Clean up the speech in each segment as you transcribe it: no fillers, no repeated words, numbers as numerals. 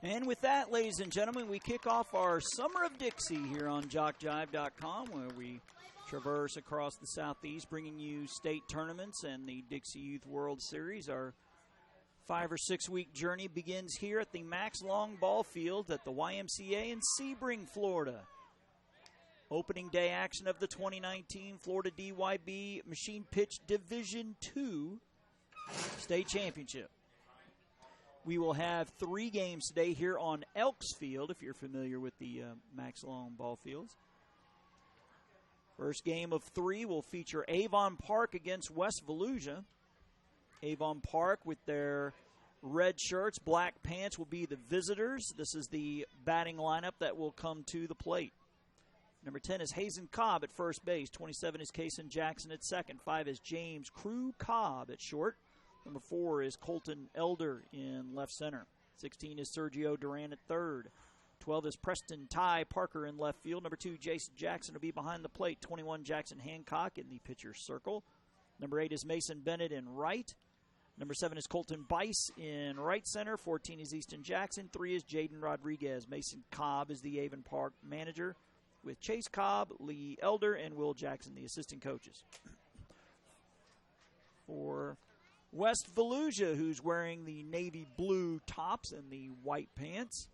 And with that, ladies and gentlemen, we kick off our Summer of Dixie here on JockJive.com, where we traverse across the Southeast, bringing you state tournaments and the Dixie Youth World Series. Our 5 or 6 week journey begins here at the Max Long Ball Field at the YMCA in Sebring, Florida. Opening day action of the 2019 Florida DYB Machine Pitch Division II State Championship. We will have 3 games today here on Elks Field, if you're familiar with the Max Long Ball Fields. First game of 3 will feature Avon Park against West Voluisa. Avon Park with their red shirts, black pants will be the visitors. This is the batting lineup that will come to the plate. Number 10 is Hazen Cobb at first base. 27 is Kason Jackson at second. 5 is James Crew Cobb at short. Number 4 is Colton Elder in left center. 16 is Sergio Duran at third. 12 is Preston Ty Parker in left field. Number 2, Jason Jackson will be behind the plate. 21, Jackson Hancock in the pitcher's circle. Number 8 is Mason Bennett in right. Number 7 is Colton Bice in right center. 14 is Easton Jackson. 3 is Jaden Rodriguez. Mason Cobb is the Avon Park manager, with Chase Cobb, Lee Elder, and Will Jackson, the assistant coaches. For West Voluisa, who's wearing the navy blue tops and the white pants.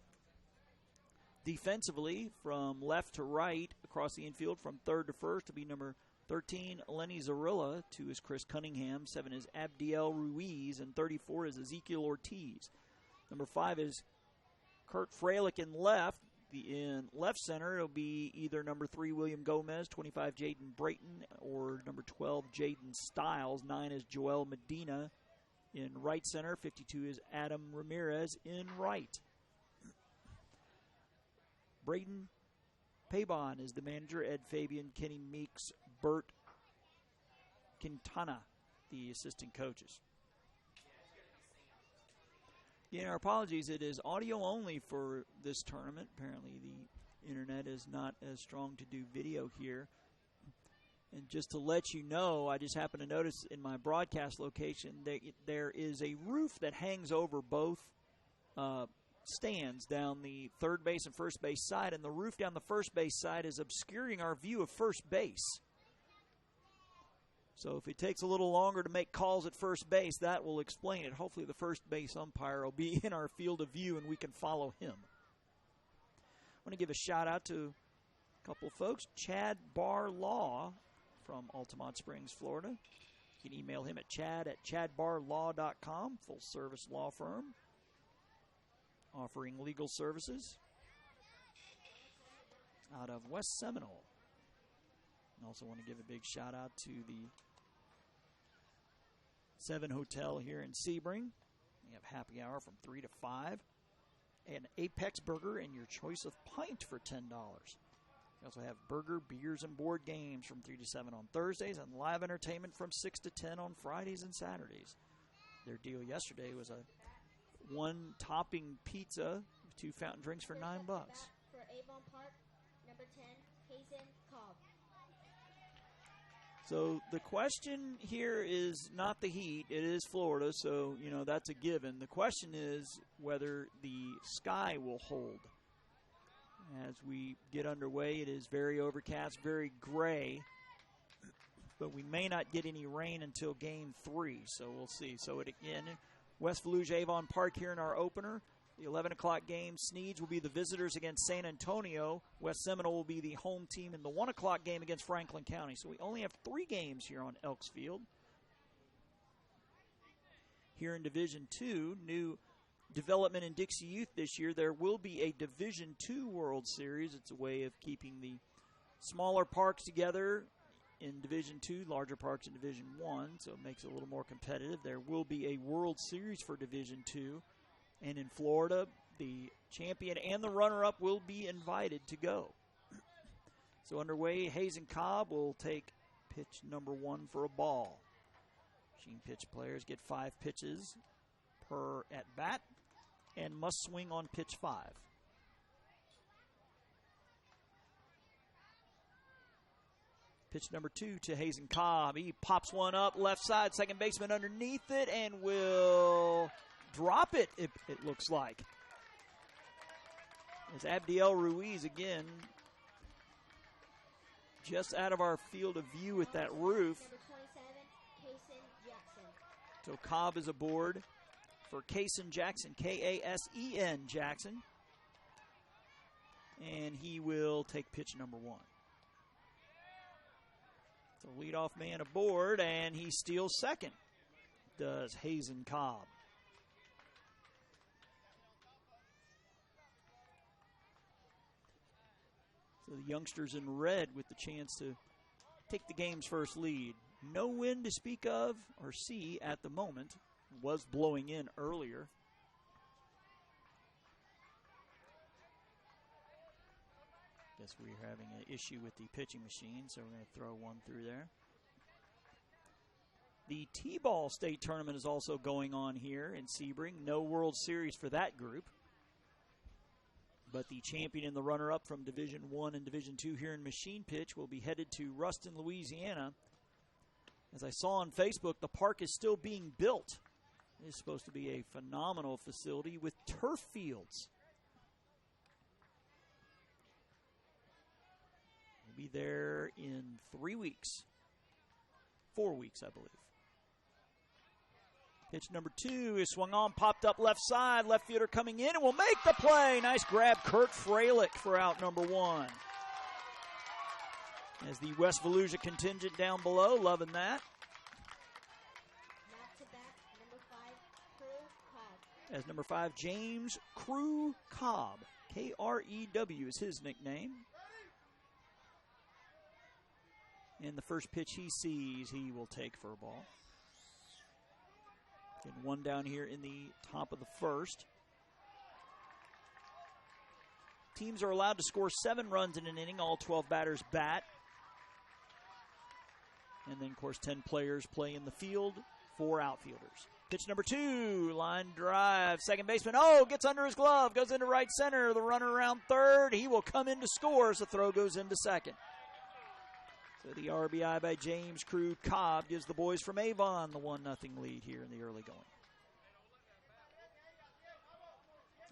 Defensively, from left to right, across the infield, from third to first, to be number 13, Lenny Zarilla. 2 is Chris Cunningham. 7 is Abdiel Ruiz. And 34 is Ezekiel Ortiz. Number 5 is Kurt Freilich in left. In left center, it'll be either number 3, William Gomez, 25, Jaden Brayton, or number 12, Jaden Stiles. 9 is Joel Medina in right center. 52 is Adam Ramirez in right. Braden Pabon is the manager. Ed Fabian, Kenny Meeks, Bert Quintana, the assistant coaches. Yeah, our apologies. It is audio only for this tournament. Apparently the internet is not as strong to do video here. And just to let you know, I just happened to notice in my broadcast location that there is a roof that hangs over both stands down the third base and first base side, and the roof down the first base side is obscuring our view of first base. So if it takes a little longer to make calls at first base, that will explain it. Hopefully the first base umpire will be in our field of view and we can follow him. I want to give a shout out to a couple of folks. Chad Barr Law from Altamont Springs, Florida. You can email him at chad@chadbarlaw.com, full service law firm offering legal services out of West Seminole. I also want to give a big shout out to the 7 Hotel here in Sebring. We have happy hour from 3 to 5. An Apex Burger and your choice of pint for $10. We also have burger, beers, and board games from 3 to 7 on Thursdays, and live entertainment from 6 to 10 on Fridays and Saturdays. Their deal yesterday was a 1-topping pizza with 2 fountain drinks for $9. For Avon Park, number 10, Hazen Cobb. So the question here is not the heat. It is Florida, so, you know, that's a given. The question is whether the sky will hold. As we get underway, it is very overcast, very gray, but we may not get any rain until Game 3, so we'll see. So, again, West Voluisa Avon Park here in our opener. The 11 o'clock game, Sneeds will be the visitors against San Antonio. West Seminole will be the home team in the 1 o'clock game against Franklin County. So we only have 3 games here on Elks Field. Here in Division II, new development in Dixie Youth this year, there will be a Division II World Series. It's a way of keeping the smaller parks together in Division II, larger parks in Division I, so it makes it a little more competitive. There will be a World Series for Division II. And in Florida, the champion and the runner-up will be invited to go. So underway, Hazen Cobb will take pitch number 1 for a ball. Machine pitch players get 5 pitches per at-bat and must swing on pitch 5. Pitch number 2 to Hazen Cobb. He pops one up left side, second baseman underneath it, and will drop it, it looks like. As Abdiel Ruiz again, just out of our field of view with that roof. Number 27, Kason Jackson. So Cobb is aboard for Kason Jackson, Kasen Jackson. And he will take pitch number 1. So leadoff man aboard, and he steals second. Does Hazen Cobb. So the youngsters in red with the chance to take the game's first lead. No wind to speak of or see at the moment. It was blowing in earlier. Guess we're having an issue with the pitching machine, so we're going to throw one through there. The T-ball state tournament is also going on here in Sebring. No World Series for that group. But the champion and the runner-up from Division I and Division II here in machine pitch will be headed to Ruston, Louisiana. As I saw on Facebook, the park is still being built. It is supposed to be a phenomenal facility with turf fields. We'll be there in 3 weeks. 4 weeks, I believe. Pitch number 2 is swung on, popped up left side. Left fielder coming in and will make the play. Nice grab, Kurt Freilich for out number 1. As the West Volusia contingent down below, loving that. Back to back, number 5, Crew Cobb. As number 5, James Crew Cobb. K-R-E-W is his nickname. And the first pitch he sees, he will take for a ball. Getting one down here in the top of the first. Teams are allowed to score 7 runs in an inning. All 12 batters bat. And then, of course, 10 players play in the field, 4 outfielders. Pitch number 2, line drive. Second baseman, gets under his glove, goes into right center. The runner around third. He will come in to score as the throw goes into second. So the RBI by James Crew Cobb gives the boys from Avon the 1-0 lead here in the early going.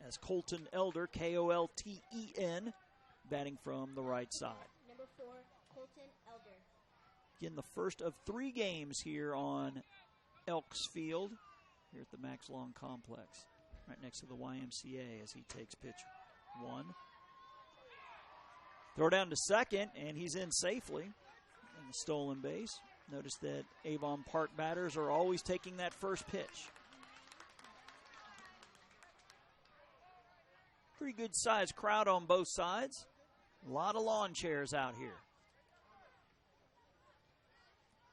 As Colton Elder, Kolten, batting from the right side. Number 4, Colton Elder. Again, the first of 3 games here on Elks Field, here at the Max Long Complex, right next to the YMCA as he takes pitch 1. Throw down to second, and he's in safely. The stolen base. Notice that Avon Park batters are always taking that first pitch. Pretty good sized crowd on both sides. A lot of lawn chairs out here.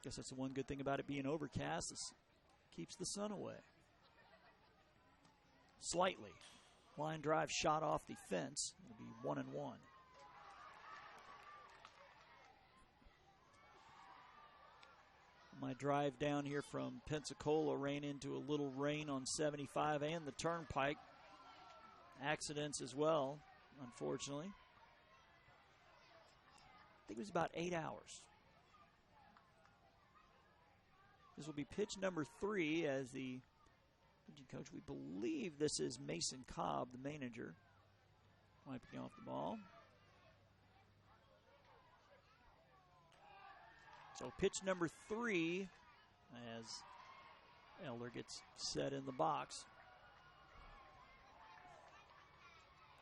Guess that's the one good thing about it being overcast. It keeps the sun away. Slightly. Line drive shot off the fence. It'll be 1-1. My drive down here from Pensacola ran into a little rain on 75 and the turnpike. Accidents as well, unfortunately. I think it was about 8 hours. This will be pitch number 3 as the coach, we believe this is Mason Cobb, the manager, wiping off the ball. So pitch number 3 as Elder gets set in the box.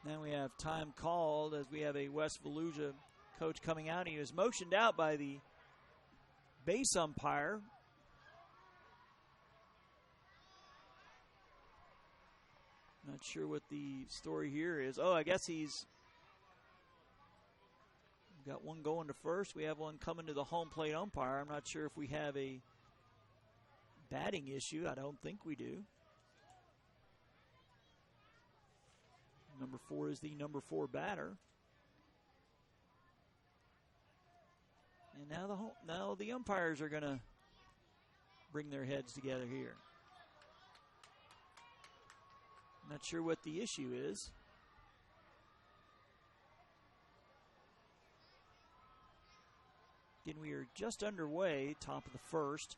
Then we have time called as we have a West Volusia coach coming out. He was motioned out by the base umpire. Not sure what the story here is. I guess he's got one going to first. We have one coming to the home plate umpire. I'm not sure if we have a batting issue. I don't think we do. Number 4 is the number 4 batter. And now the umpires are going to bring their heads together here. Not sure what the issue is. Again, we are just underway, top of the first.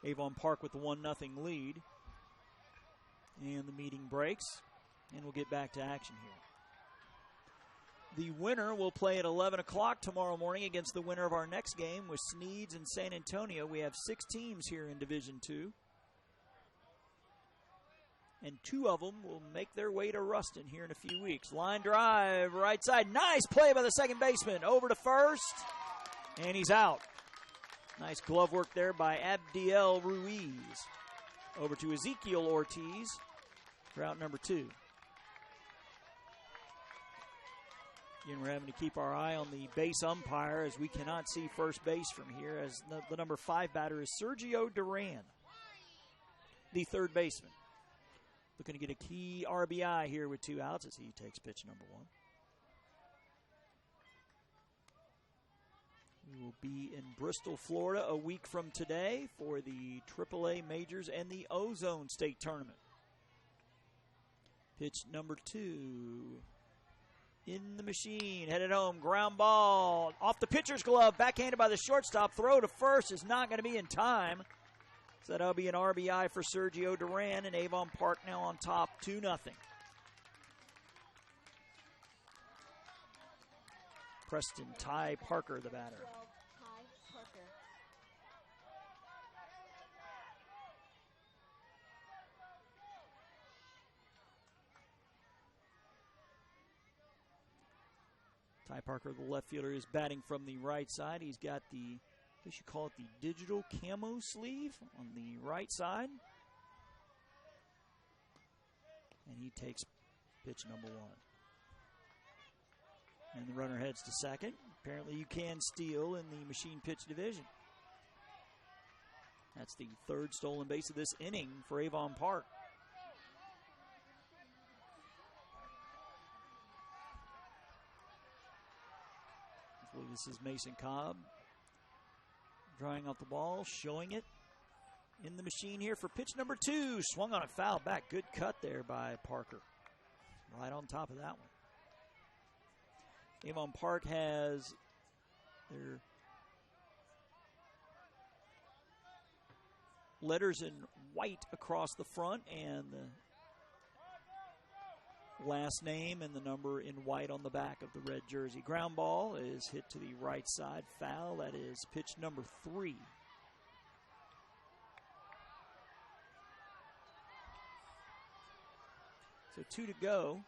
Avon Park with the 1-0 lead. And the meeting breaks, and we'll get back to action here. The winner will play at 11 o'clock tomorrow morning against the winner of our next game with Sneads and San Antonio. We have 6 teams here in Division II. And 2 of them will make their way to Ruston here in a few weeks. Line drive, right side. Nice play by the second baseman. Over to first, and he's out. Nice glove work there by Abdiel Ruiz. Over to Ezekiel Ortiz for out number 2. Again, we're having to keep our eye on the base umpire as we cannot see first base from here, as the number 5 batter is Sergio Duran, the third baseman. Looking to get a key RBI here with 2 outs as he takes pitch number 1. We will be in Bristol, Florida a week from today for the AAA Majors and the Ozone State Tournament. Pitch number 2. In the machine, headed home, ground ball, off the pitcher's glove, backhanded by the shortstop. Throw to first is not going to be in time. So that'll be an RBI for Sergio Duran, and Avon Park now on top, 2-0. Preston Ty Parker, the batter. Ty Parker, the left fielder, is batting from the right side. He's got the, I guess you call it the digital camo sleeve on the right side. And he takes pitch number 1. And the runner heads to second. Apparently you can steal in the machine pitch division. That's the 3rd stolen base of this inning for Avon Park. I believe this is Mason Cobb drawing out the ball, showing it in the machine here for pitch number 2. Swung on a foul back. Good cut there by Parker. Right on top of that one. Avon Park has their letters in white across the front and the last name and the number in white on the back of the red jersey. Ground ball is hit to the right side. Foul. That is pitch number 3. So 2 to go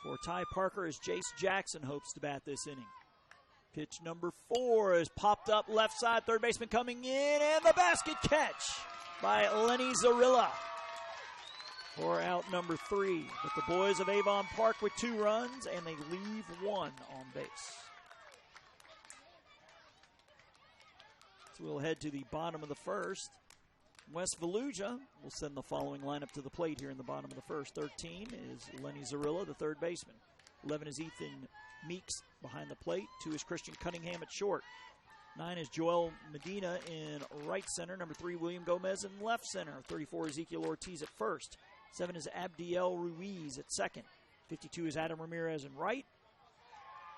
for Ty Parker as Jace Jackson hopes to bat this inning. Pitch number 4 is popped up left side. Third baseman coming in, and the basket catch by Lenny Zarilla for out number 3. But the boys of Avon Park with 2 runs, and they leave 1 on base. So we'll head to the bottom of the first. West Volusia will send the following lineup to the plate here in the bottom of the first. 13 is Lenny Zarilla, the third baseman. 11 is Ethan Meeks behind the plate. 2 is Christian Cunningham at short. 9 is Joel Medina in right center. Number 3, William Gomez in left center. 34, Ezekiel Ortiz at first. 7 is Abdiel Ruiz at second. 52 is Adam Ramirez in right.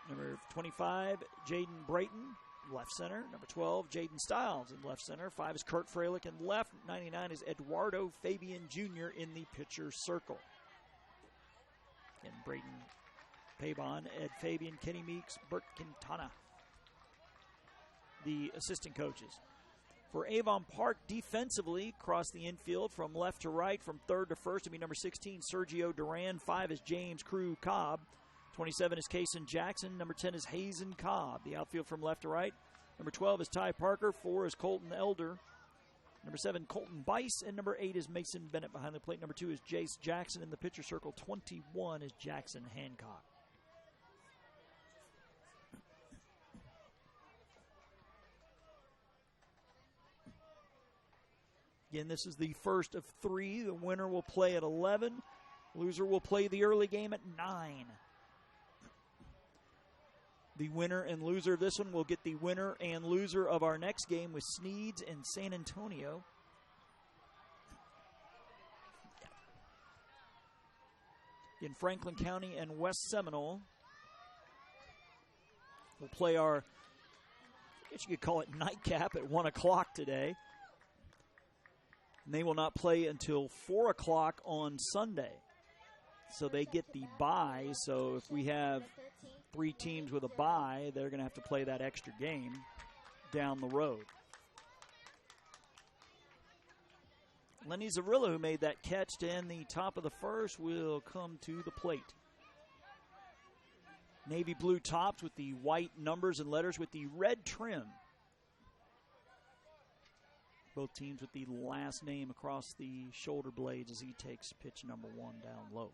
Number 25, Jaden Brayton, left center. Number 12, Jaden Stiles in left center. 5 is Kurt Freilich in left. 99 is Eduardo Fabian Jr. in the pitcher's circle. And Brayton, Pabon, Ed Fabian, Kenny Meeks, Bert Quintana, the assistant coaches. For Avon Park, defensively, across the infield from left to right, from third to first, to be number 16, Sergio Duran. 5 is James Crew Cobb. 27 is Kaysen Jackson. Number 10 is Hazen Cobb. The outfield from left to right. Number 12 is Ty Parker. 4 is Colton Elder. Number 7, Colton Bice. And number 8 is Mason Bennett behind the plate. Number 2 is Jace Jackson in the pitcher circle. 21 is Jackson Hancock. Again, this is the first of 3. The winner will play at 11. Loser will play the early game at 9. The winner and loser of this one will get the winner and loser of our next game with Sneads and San Antonio. In Franklin County and West Seminole, we'll play our, I guess you could call it nightcap at 1 o'clock today. And they will not play until 4 o'clock on Sunday. so they get the bye. So if we have 3 teams with a bye, they're going to have to play that extra game down the road. Lenny Zarilla, who made that catch to end the top of the first, will come to the plate. Navy blue tops with the white numbers and letters with the red trim. Both teams with the last name across the shoulder blades as he takes pitch number 1 down low.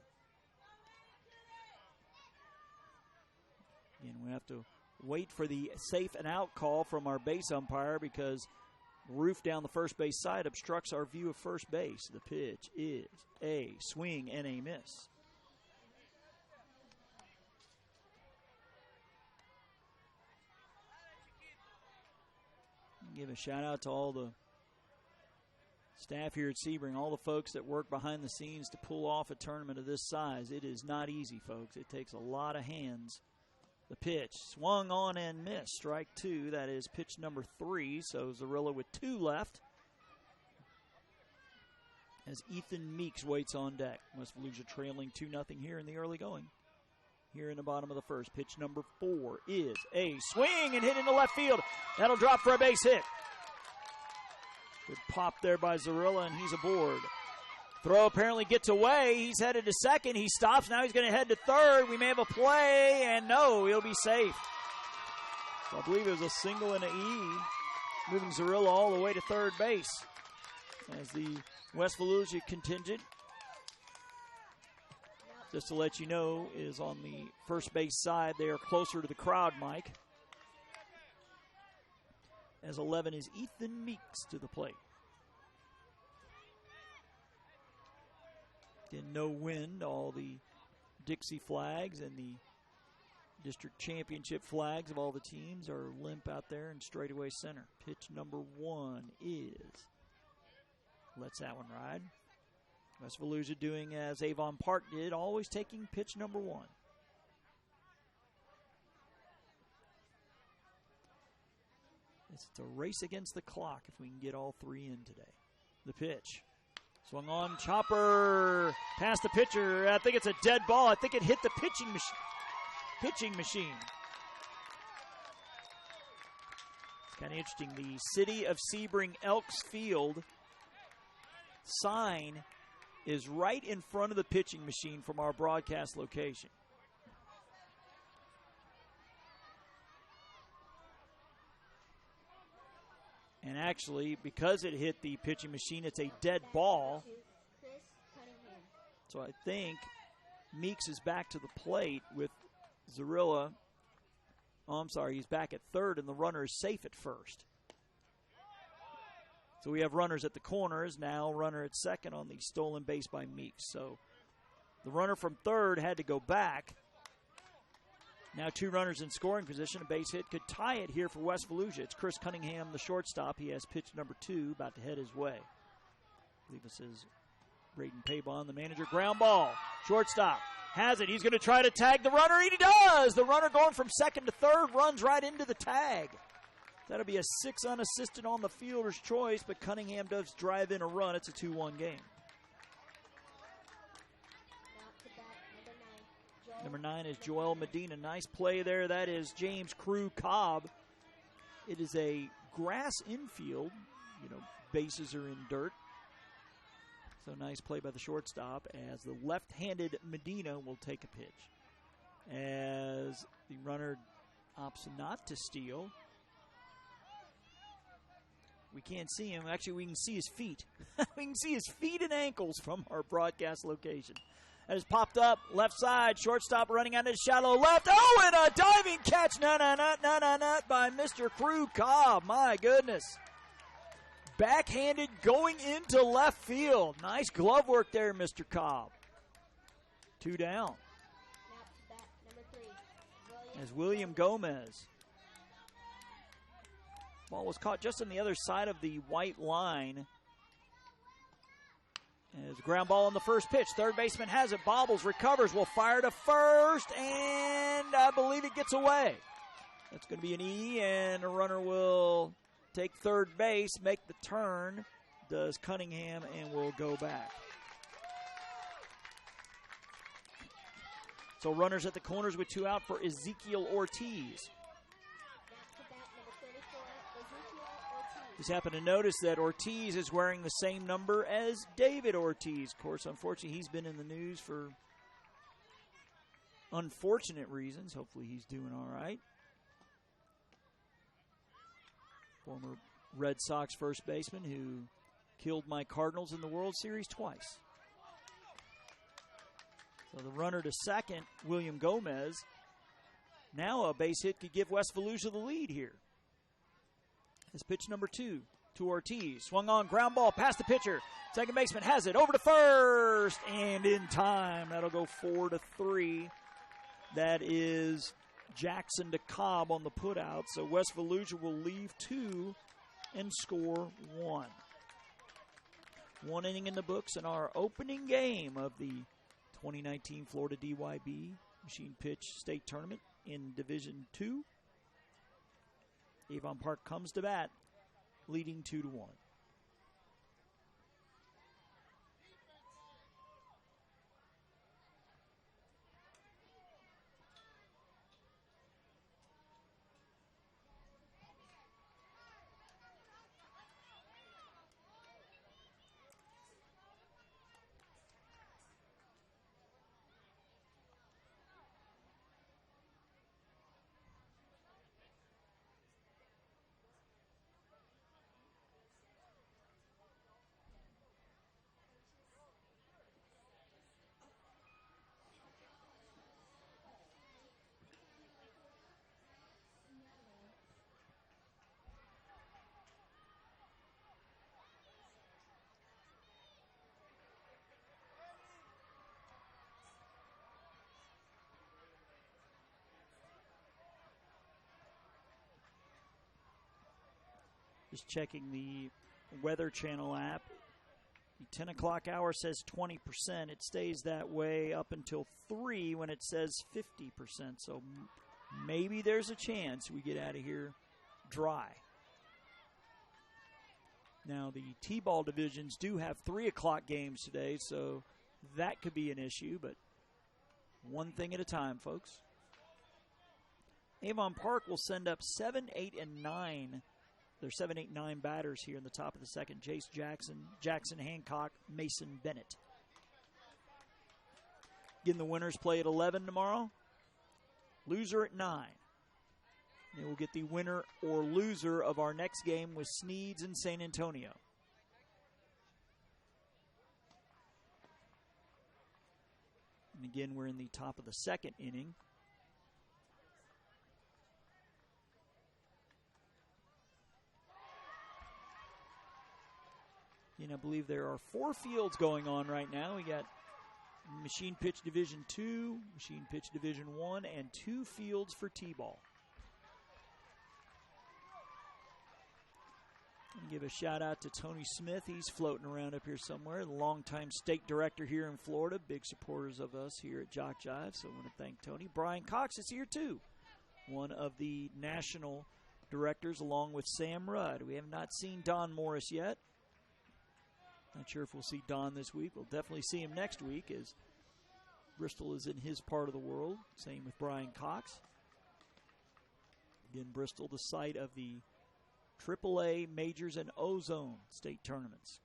Again, we have to wait for the safe and out call from our base umpire because roof down the first base side obstructs our view of first base. The pitch is a swing and a miss. Give a shout out to all the staff here at Sebring, all the folks that work behind the scenes to pull off a tournament of this size. It is not easy, folks. It takes a lot of hands. The pitch swung on and missed. Strike 2. That is pitch number 3. So Zarilla with 2 left. As Ethan Meeks waits on deck. West Volusia trailing 2-0 here in the early going. Here in the bottom of the first. Pitch number 4 is a swing and hit into left field. That'll drop for a base hit. Good pop there by Zarilla, and he's aboard. Throw apparently gets away. He's headed to second. He stops. Now he's going to head to third. We may have a play, and no, he'll be safe. So I believe it was a single and an E, moving Zarilla all the way to third base. As the West Volusia contingent, just to let you know, is on the first base side. They are closer to the crowd, Mike. As 11 is Ethan Meeks to the plate. Again, no wind. All the Dixie flags and the district championship flags of all the teams are limp out there in straightaway center. Pitch number 1 is, lets that one ride. West Volusia doing as Avon Park did, always taking pitch number 1. It's a race against the clock if we can get all 3 in today. The pitch. Swung on, chopper past the pitcher. I think it's a dead ball. I think it hit the pitching machine. It's kind of interesting. The City of Sebring Elks Field sign is right in front of the pitching machine from our broadcast location. And actually, because it hit the pitching machine, it's a dead ball. So I think Meeks is back to the plate with Zarilla. Oh, I'm sorry, he's back at third, and the runner is safe at first. So we have runners at the corners, now runner at second on the stolen base by Meeks. So the runner from third had to go back. Now 2 runners in scoring position. A base hit could tie it here for West Volusia. It's Chris Cunningham, the shortstop. He has pitch number 2, about to head his way. I believe this is Braden Paybon, the manager. Ground ball. Shortstop has it. He's going to try to tag the runner. He does. The runner going from second to third runs right into the tag. That'll be a 6 unassisted on the fielder's choice, but Cunningham does drive in a run. It's a 2-1 game. Number 9 is Joel Medina. Nice play there. That is James Crew Cobb. It is a grass infield. Bases are in dirt. So nice play by the shortstop as the left-handed Medina will take a pitch. As the runner opts not to steal. We can't see him. Actually, we can see his feet. We can see his feet and ankles from our broadcast location. That is popped up, left side, shortstop running out into shallow left. Oh, and a diving catch, by Mr. Crew Cobb. My goodness. Backhanded going into left field. Nice glove work there, Mr. Cobb. 2 down. As William Gomez. Ball was caught just on the other side of the white line. As a ground ball on the first pitch. Third baseman has it. Bobbles, recovers, will fire to first, and I believe it gets away. That's going to be an E, and a runner will take third base, make the turn, does Cunningham, and will go back. So runners at the corners with 2 out for Ezekiel Ortiz. Just happen to notice that Ortiz is wearing the same number as David Ortiz. Of course, unfortunately, he's been in the news for unfortunate reasons. Hopefully he's doing all right. Former Red Sox first baseman who killed my Cardinals in the World Series twice. So the runner to second, William Gomez. Now a base hit could give West Volusia the lead here. It's pitch number 2 to Ortiz. Swung on, ground ball past the pitcher. Second baseman has it over to first, and in time. That'll go 4-3. That is Jackson to Cobb on the putout. So West Volusia will leave 2 and score 1. 1 inning in the books in our opening game of the 2019 Florida DYB Machine Pitch State Tournament in Division II. Avon Park comes to bat, leading 2-1. Just checking the Weather Channel app. The 10 o'clock hour says 20%. It stays that way up until 3 when it says 50%. So maybe there's a chance we get out of here dry. Now, the T-ball divisions do have 3 o'clock games today, so that could be an issue, but one thing at a time, folks. Avon Park will send up 7, 8, and 9. There's 7, 8, 9 batters here in the top of the second. Jace Jackson, Jackson Hancock, Mason Bennett. Again, the winners play at 11 tomorrow. Loser at 9. And we'll get the winner or loser of our next game with Sneads and San Antonio. And again, we're in the top of the second inning. And I believe there are 4 fields going on right now. We got Machine Pitch Division 2, Machine Pitch Division 1, and 2 fields for T-ball. Give a shout out to Tony Smith. He's floating around up here somewhere. The longtime state director here in Florida. Big supporters of us here at Jock Jive. So I want to thank Tony. Brian Cox is here too. One of the national directors along with Sam Rudd. We have not seen Don Morris yet. Not sure if we'll see Don this week. We'll definitely see him next week as Bristol is in his part of the world. Same with Brian Cox. Again, Bristol, the site of the AAA Majors and Ozone state tournaments.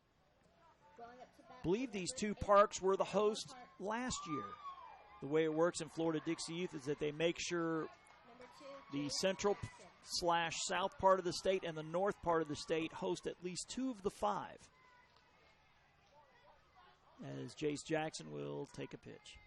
I believe these 2 parks were the host last year. The way it works in Florida Dixie Youth is that they make sure the central/south part of the state and the north part of the state host at least 2 of the 5. As Jace Jackson will take a pitch.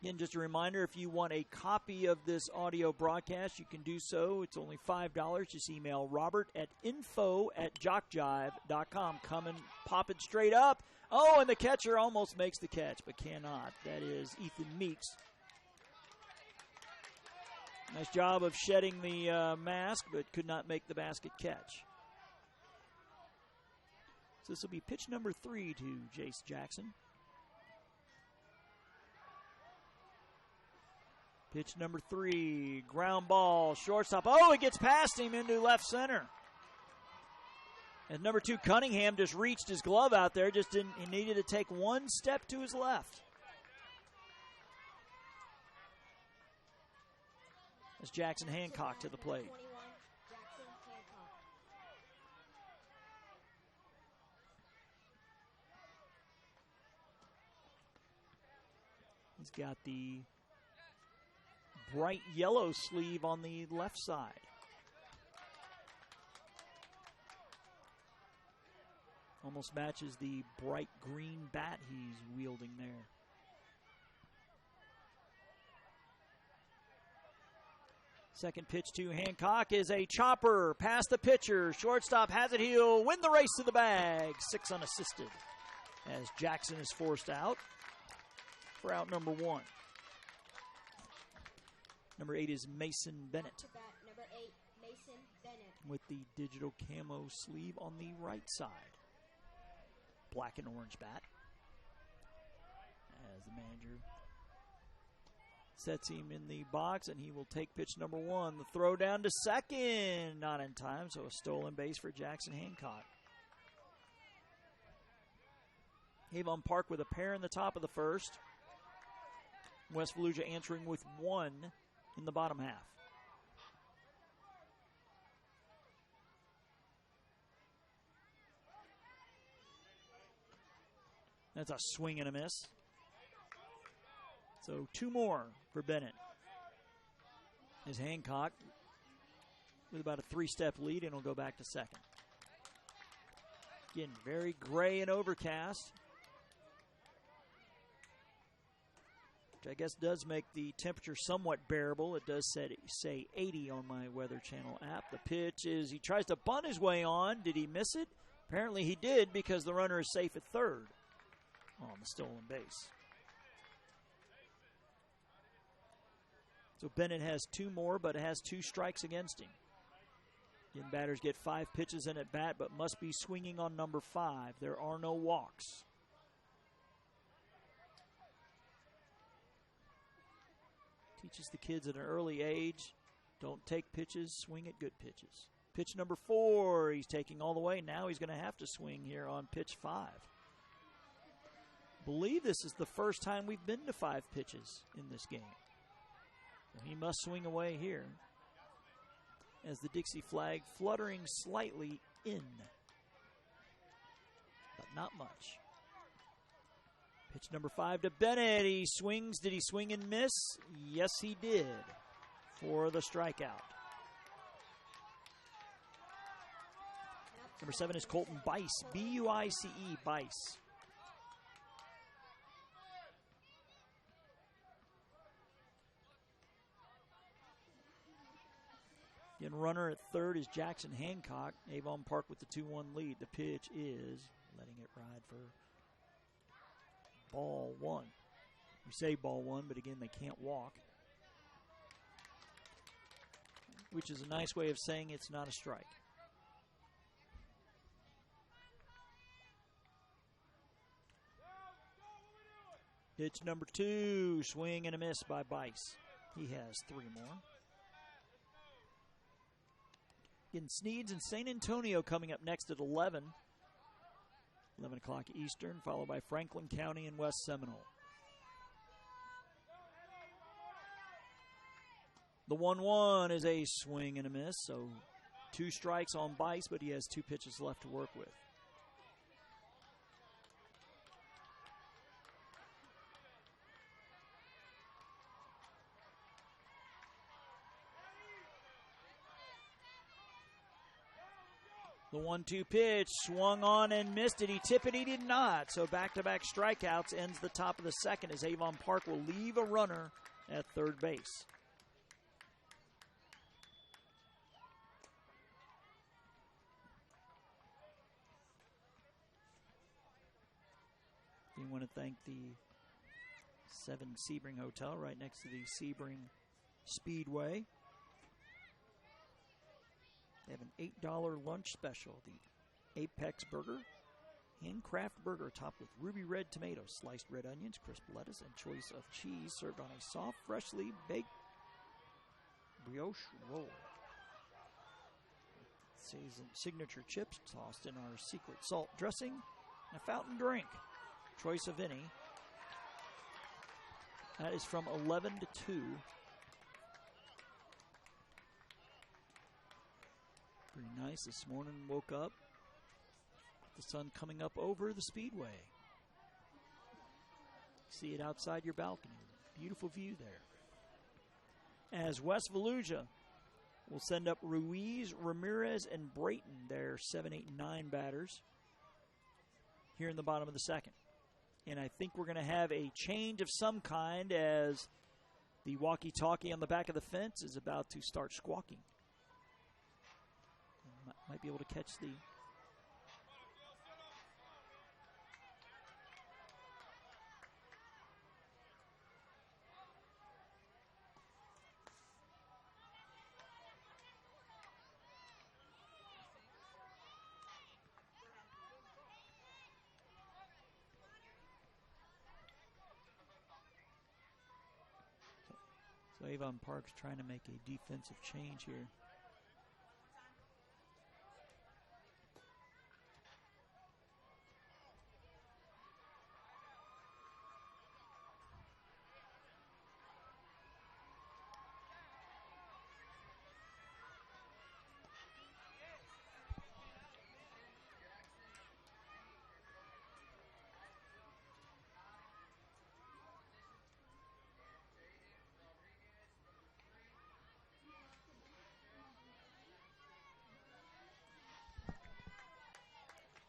Again, just a reminder, if you want a copy of this audio broadcast, you can do so. It's only $5. Just email Robert at info@jockjive.com. Come and pop it straight up. Oh, and the catcher almost makes the catch, but cannot. That is Ethan Meeks. Nice job of shedding the mask, but could not make the basket catch. So this will be pitch number 3 to Jace Jackson. Pitch number 3, ground ball, shortstop. Oh, it gets past him into left center. And number 2, Cunningham just reached his glove out there. Just didn't. He needed to take one step to his left. As Jackson Hancock to the plate. 21, Jackson Hancock. He's got the bright yellow sleeve on the left side. Almost matches the bright green bat he's wielding there. Second pitch to Hancock is a chopper past the pitcher. Shortstop has it. He'll win the race to the bag. 6 unassisted as Jackson is forced out for out number 1. Number 8 is Mason Bennett. To bat, number 8, Mason Bennett. With the digital camo sleeve on the right side. Black and orange bat. As the manager sets him in the box, and he will take pitch number 1. The throw down to second. Not in time, so a stolen base for Jackson Hancock. Avon Park with a pair in the top of the first. West Volusia answering with 1 in the bottom half. That's a swing and a miss. So 2 more for Bennett. As Hancock with about a 3-step lead, and will go back to second. Again, very gray and overcast, which I guess does make the temperature somewhat bearable. It does say 80 on my Weather Channel app. The pitch is, he tries to bunt his way on. Did he miss it? Apparently he did, because the runner is safe at third on the stolen base. So Bennett has 2 more, but has 2 strikes against him. Again, batters get 5 pitches in at bat, but must be swinging on number 5. There are no walks. Teaches the kids at an early age, don't take pitches, swing at good pitches. Pitch number 4, he's taking all the way. Now he's going to have to swing here on pitch 5. Believe this is the first time we've been to 5 pitches in this game. He must swing away here as the Dixie flag fluttering slightly in, but not much. Pitch number 5 to Bennett. He swings. Did he swing and miss? Yes, he did for the strikeout. Number 7 is Colton Bice, B-U-I-C-E, Bice. Again, runner at third is Jackson Hancock. Avon Park with the 2-1 lead. The pitch is letting it ride for ball 1. We say ball 1, but again, they can't walk, which is a nice way of saying it's not a strike. Pitch number 2, swing and a miss by Bice. He has 3 more. Again, Sneads and San Antonio coming up next at 11. 11 o'clock Eastern, followed by Franklin County and West Seminole. The 1-1 is a swing and a miss, so 2 strikes on Bice, but he has 2 pitches left to work with. The 1-2 pitch, swung on and missed. Did he tip it? He did not. So back-to-back strikeouts ends the top of the second as Avon Park will leave a runner at third base. We want to thank the 7 Sebring Hotel right next to the Sebring Speedway. They have an $8 lunch special, the Apex Burger, handcraft burger topped with ruby red tomatoes, sliced red onions, crisp lettuce, and choice of cheese, served on a soft, freshly baked brioche roll. Season signature chips tossed in our secret salt dressing and a fountain drink. Choice of any. That is from 11 to 2. Pretty nice this morning. Woke up. The sun coming up over the speedway. See it outside your balcony. Beautiful view there. As West Volusia will send up Ruiz, Ramirez, and Brayton, their 7, 8, and 9 batters, here in the bottom of the second. And I think we're going to have a change of some kind as the walkie-talkie on the back of the fence is about to start squawking. Might be able to catch the... So Avon Park's trying to make a defensive change here.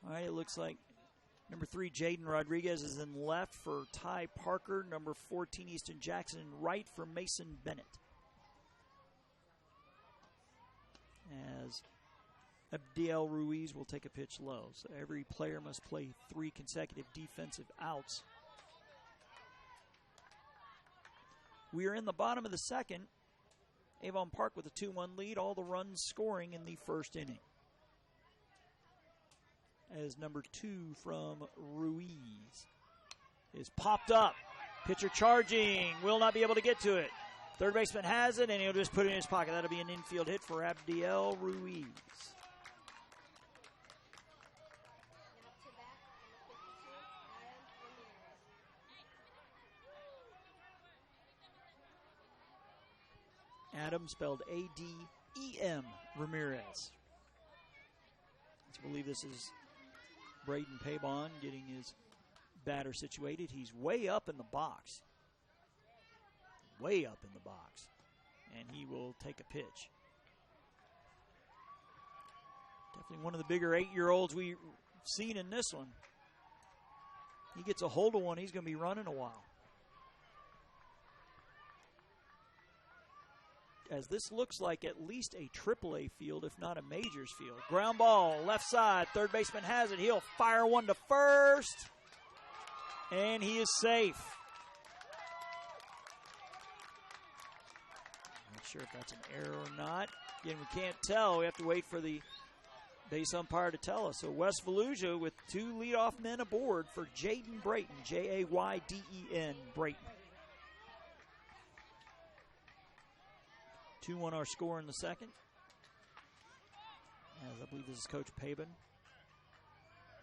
All right, it looks like number 3, Jaden Rodriguez, is in left for Ty Parker. Number 14, Easton Jackson, in right for Mason Bennett. As Abdiel Ruiz will take a pitch low. So every player must play 3 consecutive defensive outs. We are in the bottom of the second. Avon Park with a 2-1 lead. All the runs scoring in the first inning. As number 2 from Ruiz is popped up. Pitcher charging. Will not be able to get to it. Third baseman has it, and he'll just put it in his pocket. That'll be an infield hit for Abdiel Ruiz. Adam, spelled A-D-E-M, Ramirez. Let's believe this is Braden Pabon getting his batter situated. He's way up in the box. Way up in the box. And he will take a pitch. Definitely one of the bigger 8-year-olds we've seen in this one. He gets a hold of one, he's going to be running a while. As this looks like at least a AAA field, if not a majors field. Ground ball, left side, third baseman has it. He'll fire one to first, and he is safe. Not sure if that's an error or not. Again, we can't tell. We have to wait for the base umpire to tell us. So West Volusia with 2 leadoff men aboard for Jaden Brayton, J-A-Y-D-E-N, Brayton. 2-1 our score in the second. As I believe this is Coach Pabon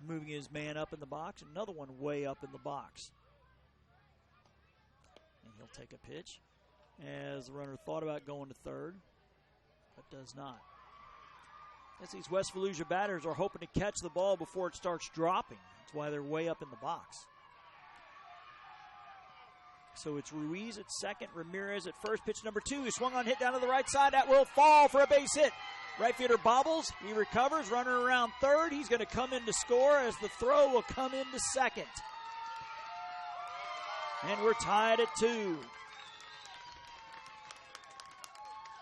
moving his man up in the box. Another one way up in the box. And he'll take a pitch as the runner thought about going to third, but does not. As these West Volusia batters are hoping to catch the ball before it starts dropping. That's why they're way up in the box. So it's Ruiz at second, Ramirez at first. Pitch number 2, he swung on, hit down to the right side. That will fall for a base hit. Right fielder bobbles. He recovers. Runner around third. He's going to come in to score as the throw will come into second. And we're tied at 2.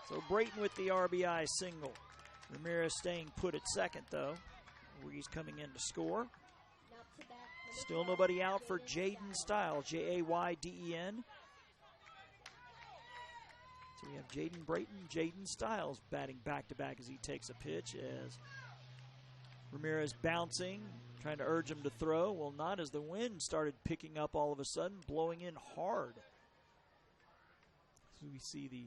So Brayton with the RBI single. Ramirez staying put at second, though. Ruiz coming in to score. Still nobody out for Jaden Stiles, J-A-Y-D-E-N. So we have Jaden Brayton, Jaden Stiles batting back-to-back as he takes a pitch as Ramirez bouncing, trying to urge him to throw. Well, not as the wind started picking up all of a sudden, blowing in hard. So we see the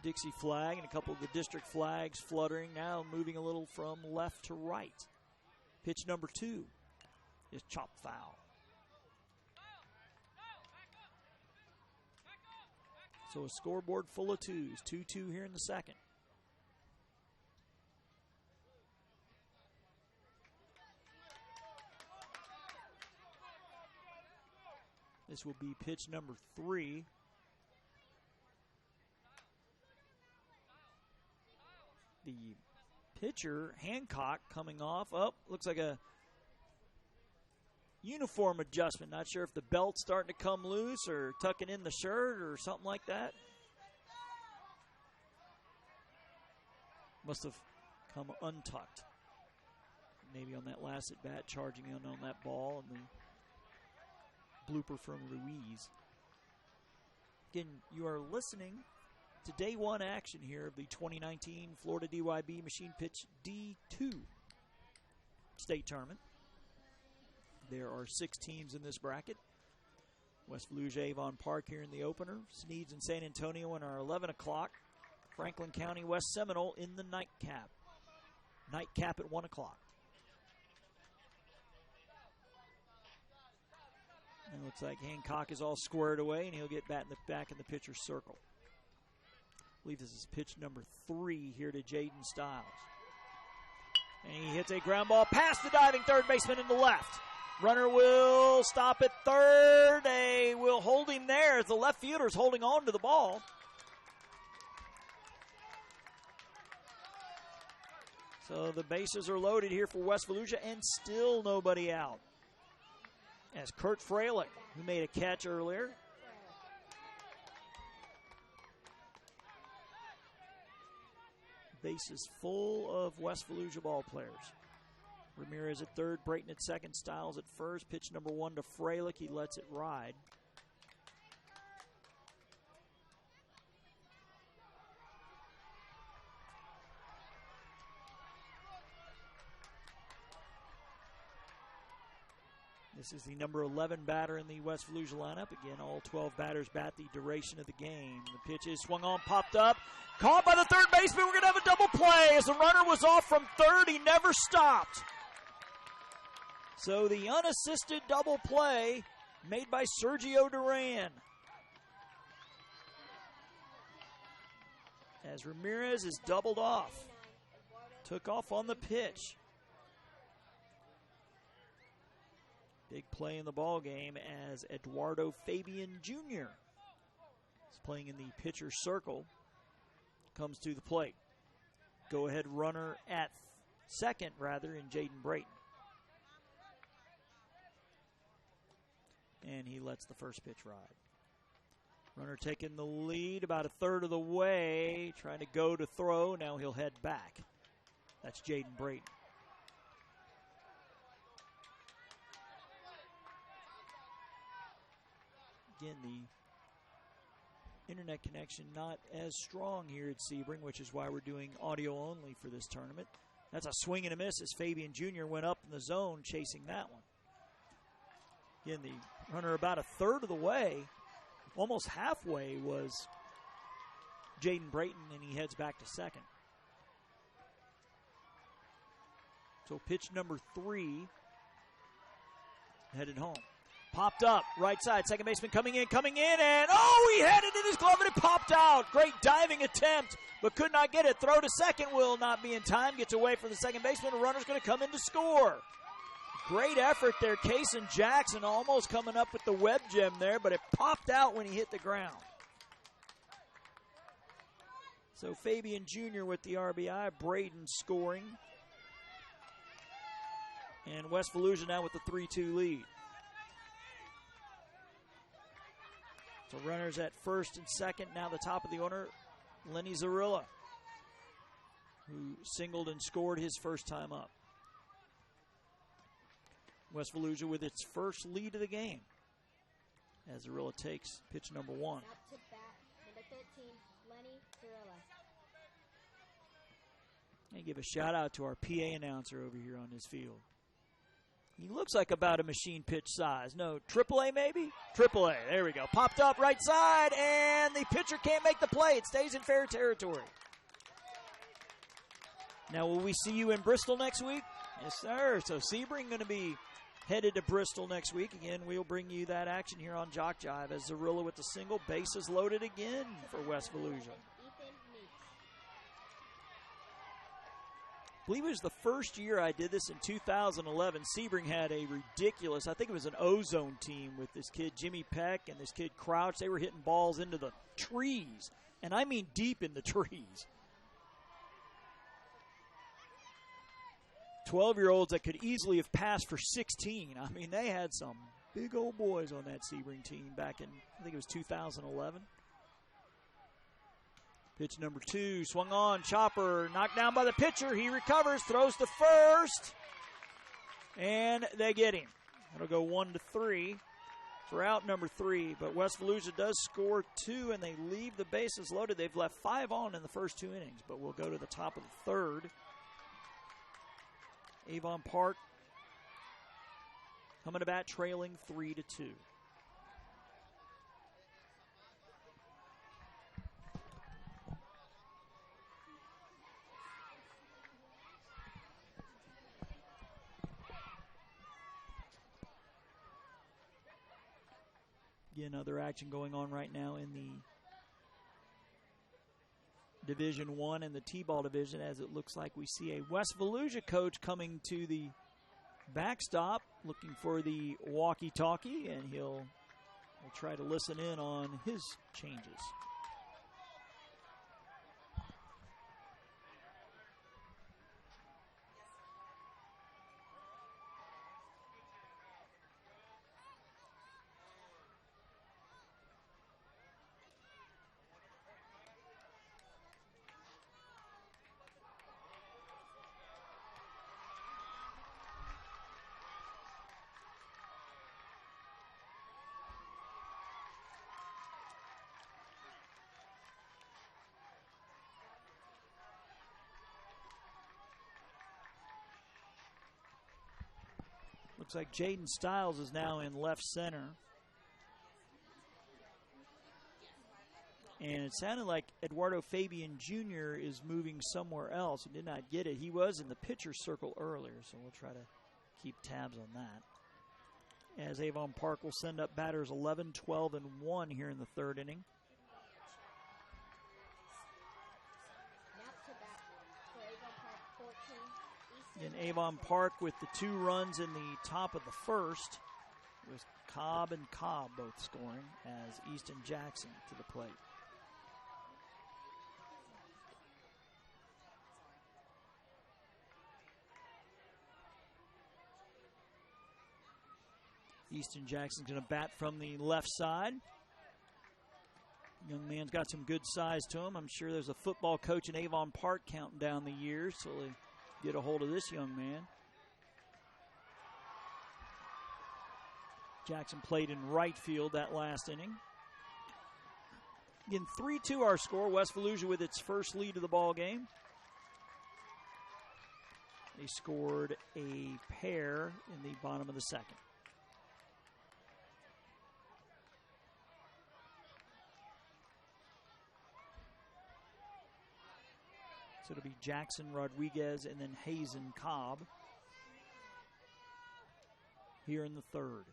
Dixie flag and a couple of the district flags fluttering, now moving a little from left to right. Pitch number 2 is chop foul. So a scoreboard full of 2s, 2-2 here in the second. This will be pitch number 3. The pitcher, Hancock, coming off. Oh, looks like a uniform adjustment. Not sure if the belt's starting to come loose or tucking in the shirt or something like that. Must have come untucked. Maybe on that last at bat, charging in on that ball, and the blooper from Ruiz. Again, you are listening to day 1 action here of the 2019 Florida DYB Machine Pitch D2 state tournament. There are 6 teams in this bracket. West Volusia, Avon Park here in the opener. Sneads and San Antonio in our 11 o'clock. Franklin County, West Seminole in the nightcap. Nightcap at 1 o'clock. And it looks like Hancock is all squared away, and he'll get back in the pitcher's circle. I believe this is pitch number 3 here to Jaden Stiles. And he hits a ground ball past the diving third baseman in the left. Runner will stop at third. They will hold him there as the left fielder is holding on to the ball. So the bases are loaded here for West Volusia, and still nobody out. As Kurt Freilich, who made a catch earlier. Bases full of West Volusia ball players. Ramirez at third, Brayton at second, Stiles at first. Pitch number 1 to Freilich. He lets it ride. This is the number 11 batter in the West Volusia lineup. Again, all 12 batters bat the duration of the game. The pitch is swung on, popped up. Caught by the third baseman. We're going to have a double play. As the runner was off from third, he never stopped. So the unassisted double play made by Sergio Duran. As Ramirez is doubled off. Took off on the pitch. Big play in the ball game as Eduardo Fabian Jr. is playing in the pitcher's circle. Comes to the plate. Go-ahead runner at second, in Jaden Brayton. And he lets the first pitch ride. Runner taking the lead about a third of the way, trying to go to throw. Now he'll head back. That's Jaden Brayton. Again, the internet connection not as strong here at Sebring, which is why we're doing audio only for this tournament. That's a swing and a miss as Fabian Jr. went up in the zone chasing that one. Again, the runner about a third of the way, almost halfway, was Jaden Brayton, and he heads back to second. So pitch number 3 headed home. Popped up, right side, second baseman coming in, and oh, he had it in his glove and it popped out. Great diving attempt, but could not get it. Throw to second will not be in time. Gets away from the second baseman. The runner's going to come in to score. Great effort there. Kaysen Jackson almost coming up with the web gem there, but it popped out when he hit the ground. So Fabian Jr. with the RBI, Braden scoring. And West Volusia now with the 3-2 lead. So runners at first and second. Now the top of the order, Lenny Zarilla, who singled and scored his first time up. West Volusia with its first lead of the game as Zarilla takes pitch number 1. Up to bat, number 13, Lenny Zarilla. And give a shout out to our PA announcer over here on this field. He looks like about a machine pitch size. No, AAA maybe? AAA. There we go. Popped up right side, and the pitcher can't make the play. It stays in fair territory. Now, will we see you in Bristol next week? Yes, sir. So Sebring going to be headed to Bristol next week. Again, we'll bring you that action here on Jock Jive as Zarilla with the single. Bases loaded again for West Volusia. I believe it was the first year I did this in 2011. Sebring had a ridiculous, I think it was an ozone team with this kid Jimmy Peck and this kid Crouch. They were hitting balls into the trees, and I mean deep in the trees. 12-year-olds that could easily have passed for 16. I mean, they had some big old boys on that Sebring team back in, I think it was 2011. Pitch number 2, swung on, chopper, knocked down by the pitcher. He recovers, throws to first, and they get him. It'll go 1-3 for out number 3. But West Volusia does score 2, and they leave the bases loaded. They've left 5 on in the first 2 innings, but we'll go to the top of the 3rd. Avon Park coming to bat, trailing 3-2. Again, other action going on right now in the Division 1 and the T-ball division, as it looks like we see a West Volusia coach coming to the backstop looking for the walkie-talkie, and he'll try to listen in on his changes. Looks like Jaden Stiles is now in left center. And it sounded like Eduardo Fabian Jr. is moving somewhere else. He did not get it. He was in the pitcher circle earlier, so we'll try to keep tabs on that. As Avon Park will send up batters 11, 12, and 1 here in the 3rd inning. In Avon Park with the 2 runs in the top of the 1st. It was Cobb and Cobb both scoring as Easton Jackson to the plate. Easton Jackson's going to bat from the left side. Young man's got some good size to him. I'm sure there's a football coach in Avon Park counting down the years till they get a hold of this young man. Jackson played in right field that last inning. Again, 3-2 our score. West Volusia with its first lead of the ball game. They scored a pair in the bottom of the 2nd. So it'll be Jackson, Rodriguez, and then Hazen Cobb here in the 3rd.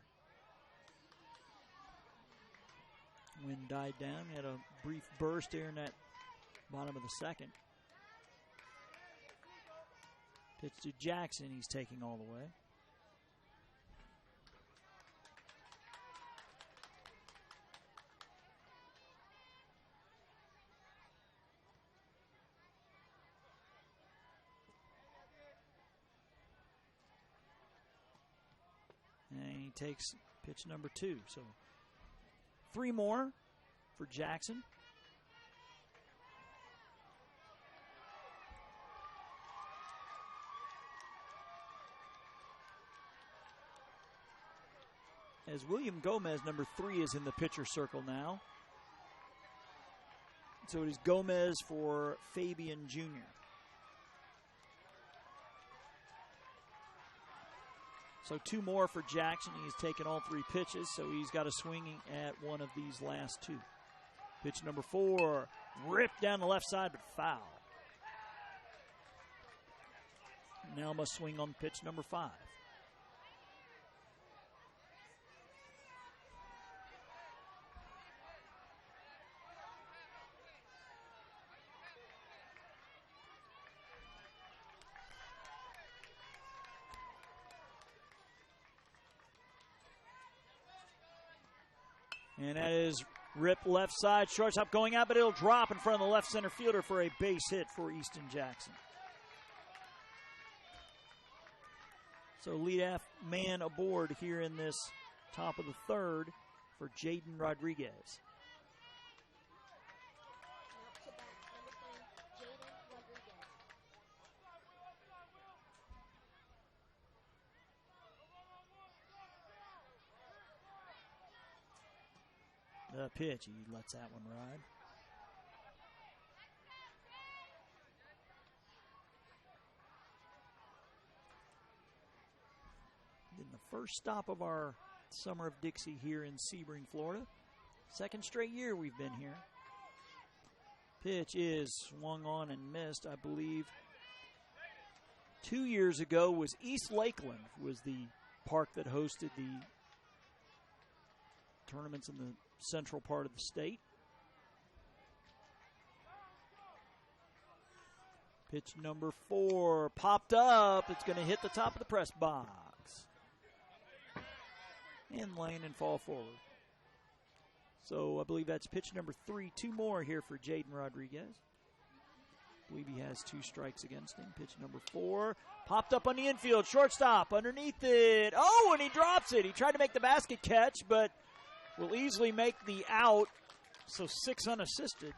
Wind died down. Had a brief burst there in that bottom of the 2nd. Pitch to Jackson. He's taking all the way. And he takes pitch number 2. So 3 more for Jackson. As William Gomez, number 3, is in the pitcher circle now. So it is Gomez for Fabian Jr. So 2 more for Jackson. He's taken all 3 pitches, so he's got a swinging at one of these last 2. Pitch number 4, ripped down the left side, but foul. Now must swing on pitch number 5. And that is ripped left side, shortstop going out, but it'll drop in front of the left center fielder for a base hit for Easton Jackson. So leadoff man aboard here in this top of the 3rd for Jaden Rodriguez. Up to bat, number 3, Jaden Rodriguez. The pitch, he lets that one ride. Then the first stop of our Summer of Dixie here in Sebring, Florida. 2nd straight year we've been here. Pitch is swung on and missed, I believe. 2 years ago was East Lakeland, was the park that hosted the tournaments in the central part of the state. Pitch number 4 popped up. It's going to hit the top of the press box. And lane and fall forward. So I believe that's pitch number 3. 2 more here for Jaden Rodriguez. I believe he has 2 strikes against him. Pitch number 4 popped up on the infield. Shortstop underneath it. Oh, and he drops it. He tried to make the basket catch, but will easily make the out. So 6 unassisted,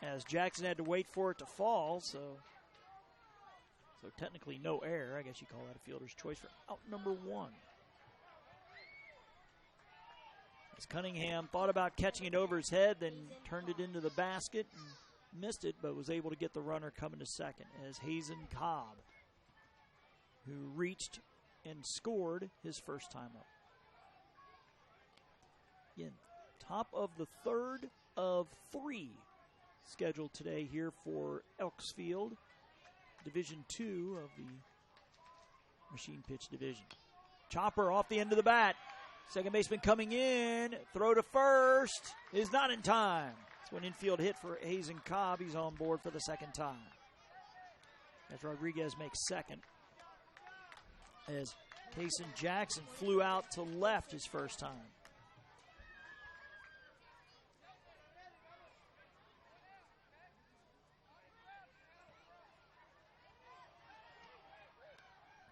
as Jackson had to wait for it to fall. So technically no error. I guess you call that a fielder's choice for out number 1. As Cunningham thought about catching it over his head, then turned it into the basket and missed it, but was able to get the runner coming to second as Hazen Cobb, who reached and scored his first time up. Again, top of the 3rd of 3 scheduled today here for Elks Field, Division 2 of the machine pitch division. Chopper off the end of the bat. Second baseman coming in. Throw to first is not in time. It's an infield hit for Hazen Cobb. He's on board for the 2nd time. As Rodriguez makes second. As Kaysen Jackson flew out to left his first time.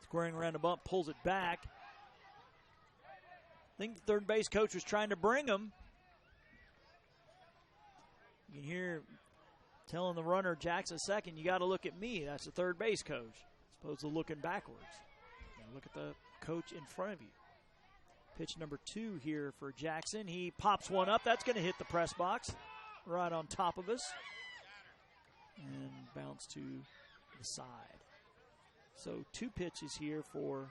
Squaring around the bump, pulls it back. I think the third base coach was trying to bring him. You can hear telling the runner, Jackson second, you got to look at me. That's the third base coach, as opposed to looking backwards. Now look at the coach in front of you. Pitch number 2 here for Jackson. He pops one up. That's going to hit the press box right on top of us and bounce to the side. So 2 pitches here for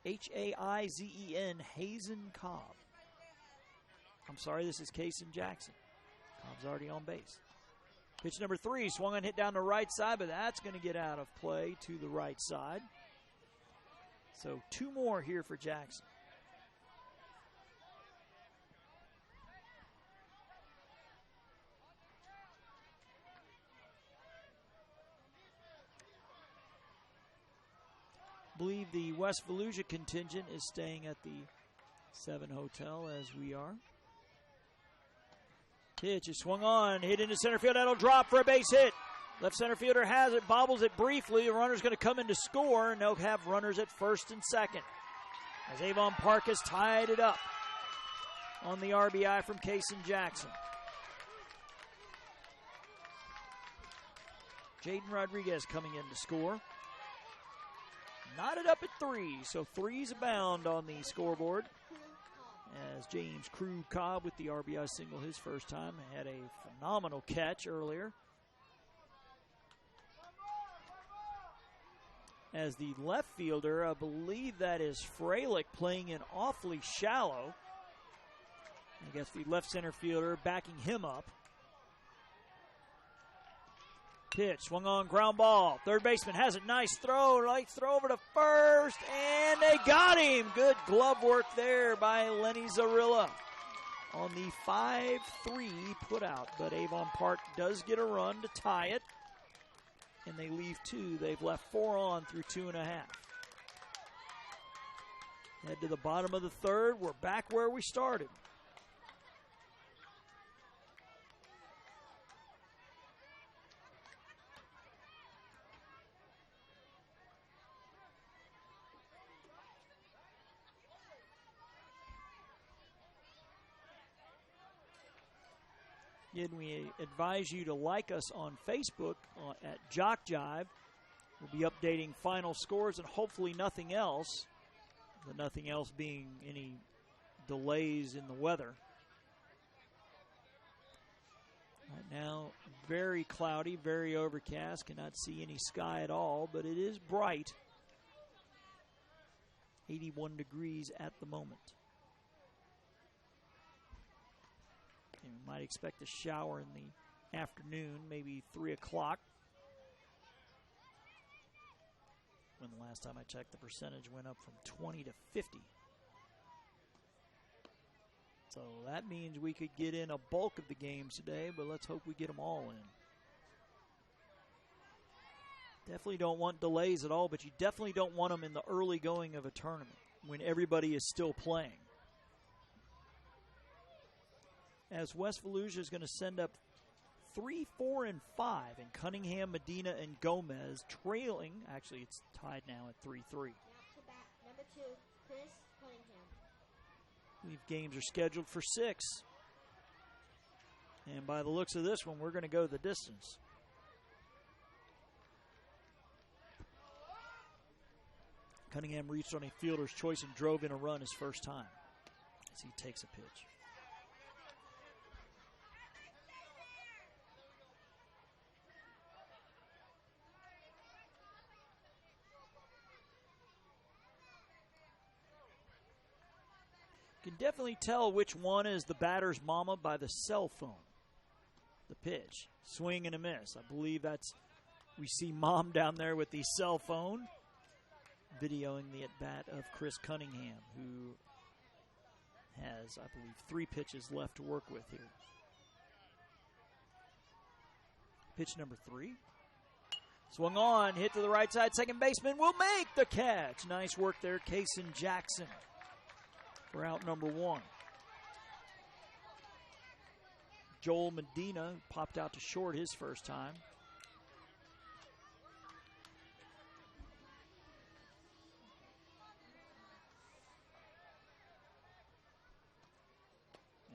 H-A-I-Z-E-N, Hazen Cobb. I'm sorry, this is Kaysen Jackson. Cobb's already on base. Pitch number 3, swung and hit down the right side, but that's going to get out of play to the right side. So 2 more here for Jackson. I believe the West Volusia contingent is staying at the 7 Hotel as we are. Pitch is swung on, hit into center field. That'll drop for a base hit. Left center fielder has it, bobbles it briefly. The runner's going to come in to score, and they'll have runners at first and second. As Avon Park has tied it up on the RBI from Kaysen Jackson. Jaden Rodriguez coming in to score. Knotted up at 3, so 3's abound on the scoreboard. As James Crew Cobb with the RBI single his first time. Had a phenomenal catch earlier. as the left fielder. I believe that is Freilich playing in awfully shallow. I guess the left center fielder backing him up. Pitch, swung on, ground ball. Third baseman has it. Nice throw over to first, and they got him. Good glove work there by Lenny Zarilla on the 5-3 putout. But Avon Park does get a run to tie it, and they leave 2. They've left 4 on through 2.5. Head to the bottom of the third. We're back where we started. Again, we advise you to like us on Facebook at Jock Jive. We'll be updating final scores and hopefully nothing else. The nothing else being any delays in the weather. Right now, very cloudy, very overcast. Cannot see any sky at all, but it is bright. 81 degrees at the moment. And we might expect a shower in the afternoon, maybe 3 o'clock. When the last time I checked, the percentage went up from 20 to 50. So that means we could get in a bulk of the games today, but let's hope we get them all in. Definitely don't want delays at all, but you definitely don't want them in the early going of a tournament when everybody is still playing. As West Volusia is going to send up 3, 4, and 5, and Cunningham, Medina, and Gomez trailing. Actually, it's tied now at 3-3. Number 2, Chris Cunningham. I believe games are scheduled for 6. And by the looks of this one, we're going to go the distance. Cunningham reached on a fielder's choice and drove in a run his first time as he takes a pitch. You can definitely tell which one is the batter's mama by the cell phone. The pitch, swing and a miss. I believe that's, we see mom down there with the cell phone, videoing the at-bat of Chris Cunningham, who has, I believe, 3 pitches left to work with here. Pitch number 3. Swung on, hit to the right side. Second baseman will make the catch. Nice work there, Kaysen Jackson. For out number 1. Joel Medina popped out to short his first time.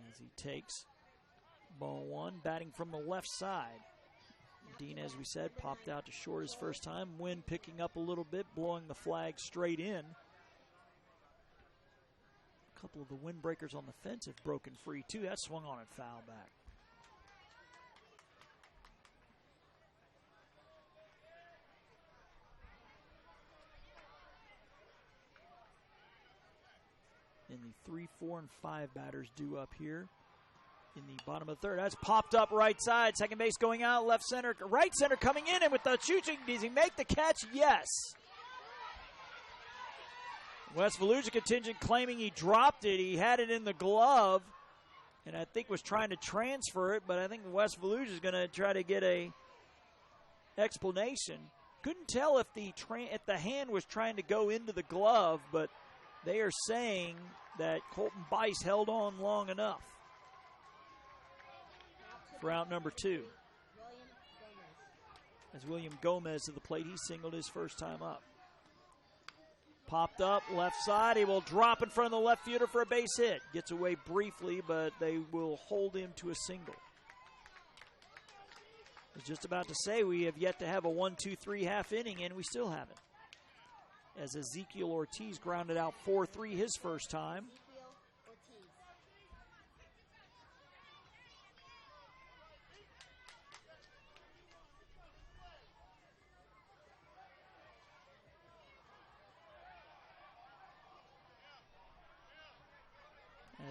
As he takes ball 1, batting from the left side. Medina, as we said, popped out to short his first time. Wind picking up a little bit, blowing the flag straight in. A couple of the windbreakers on the fence have broken free, too. That swung on and foul back. And the 3, 4, and 5 batters due up here in the bottom of the third. That's popped up right side. Second base going out, left center, right center coming in, and with the shooting, does he make the catch? Yes. West Volusia contingent claiming he dropped it. He had it in the glove, and I think was trying to transfer it, but I think West Volusia is going to try to get a explanation. Couldn't tell if the hand was trying to go into the glove, but they are saying that Colton Bice held on long enough. For out number 2. As William Gomez to the plate, he singled his first time up. Popped up, left side. He will drop in front of the left fielder for a base hit. Gets away briefly, but they will hold him to a single. I was just about to say we have yet to have a 1-2-3 half inning, and we still haven't. As Ezekiel Ortiz grounded out 4-3 his first time.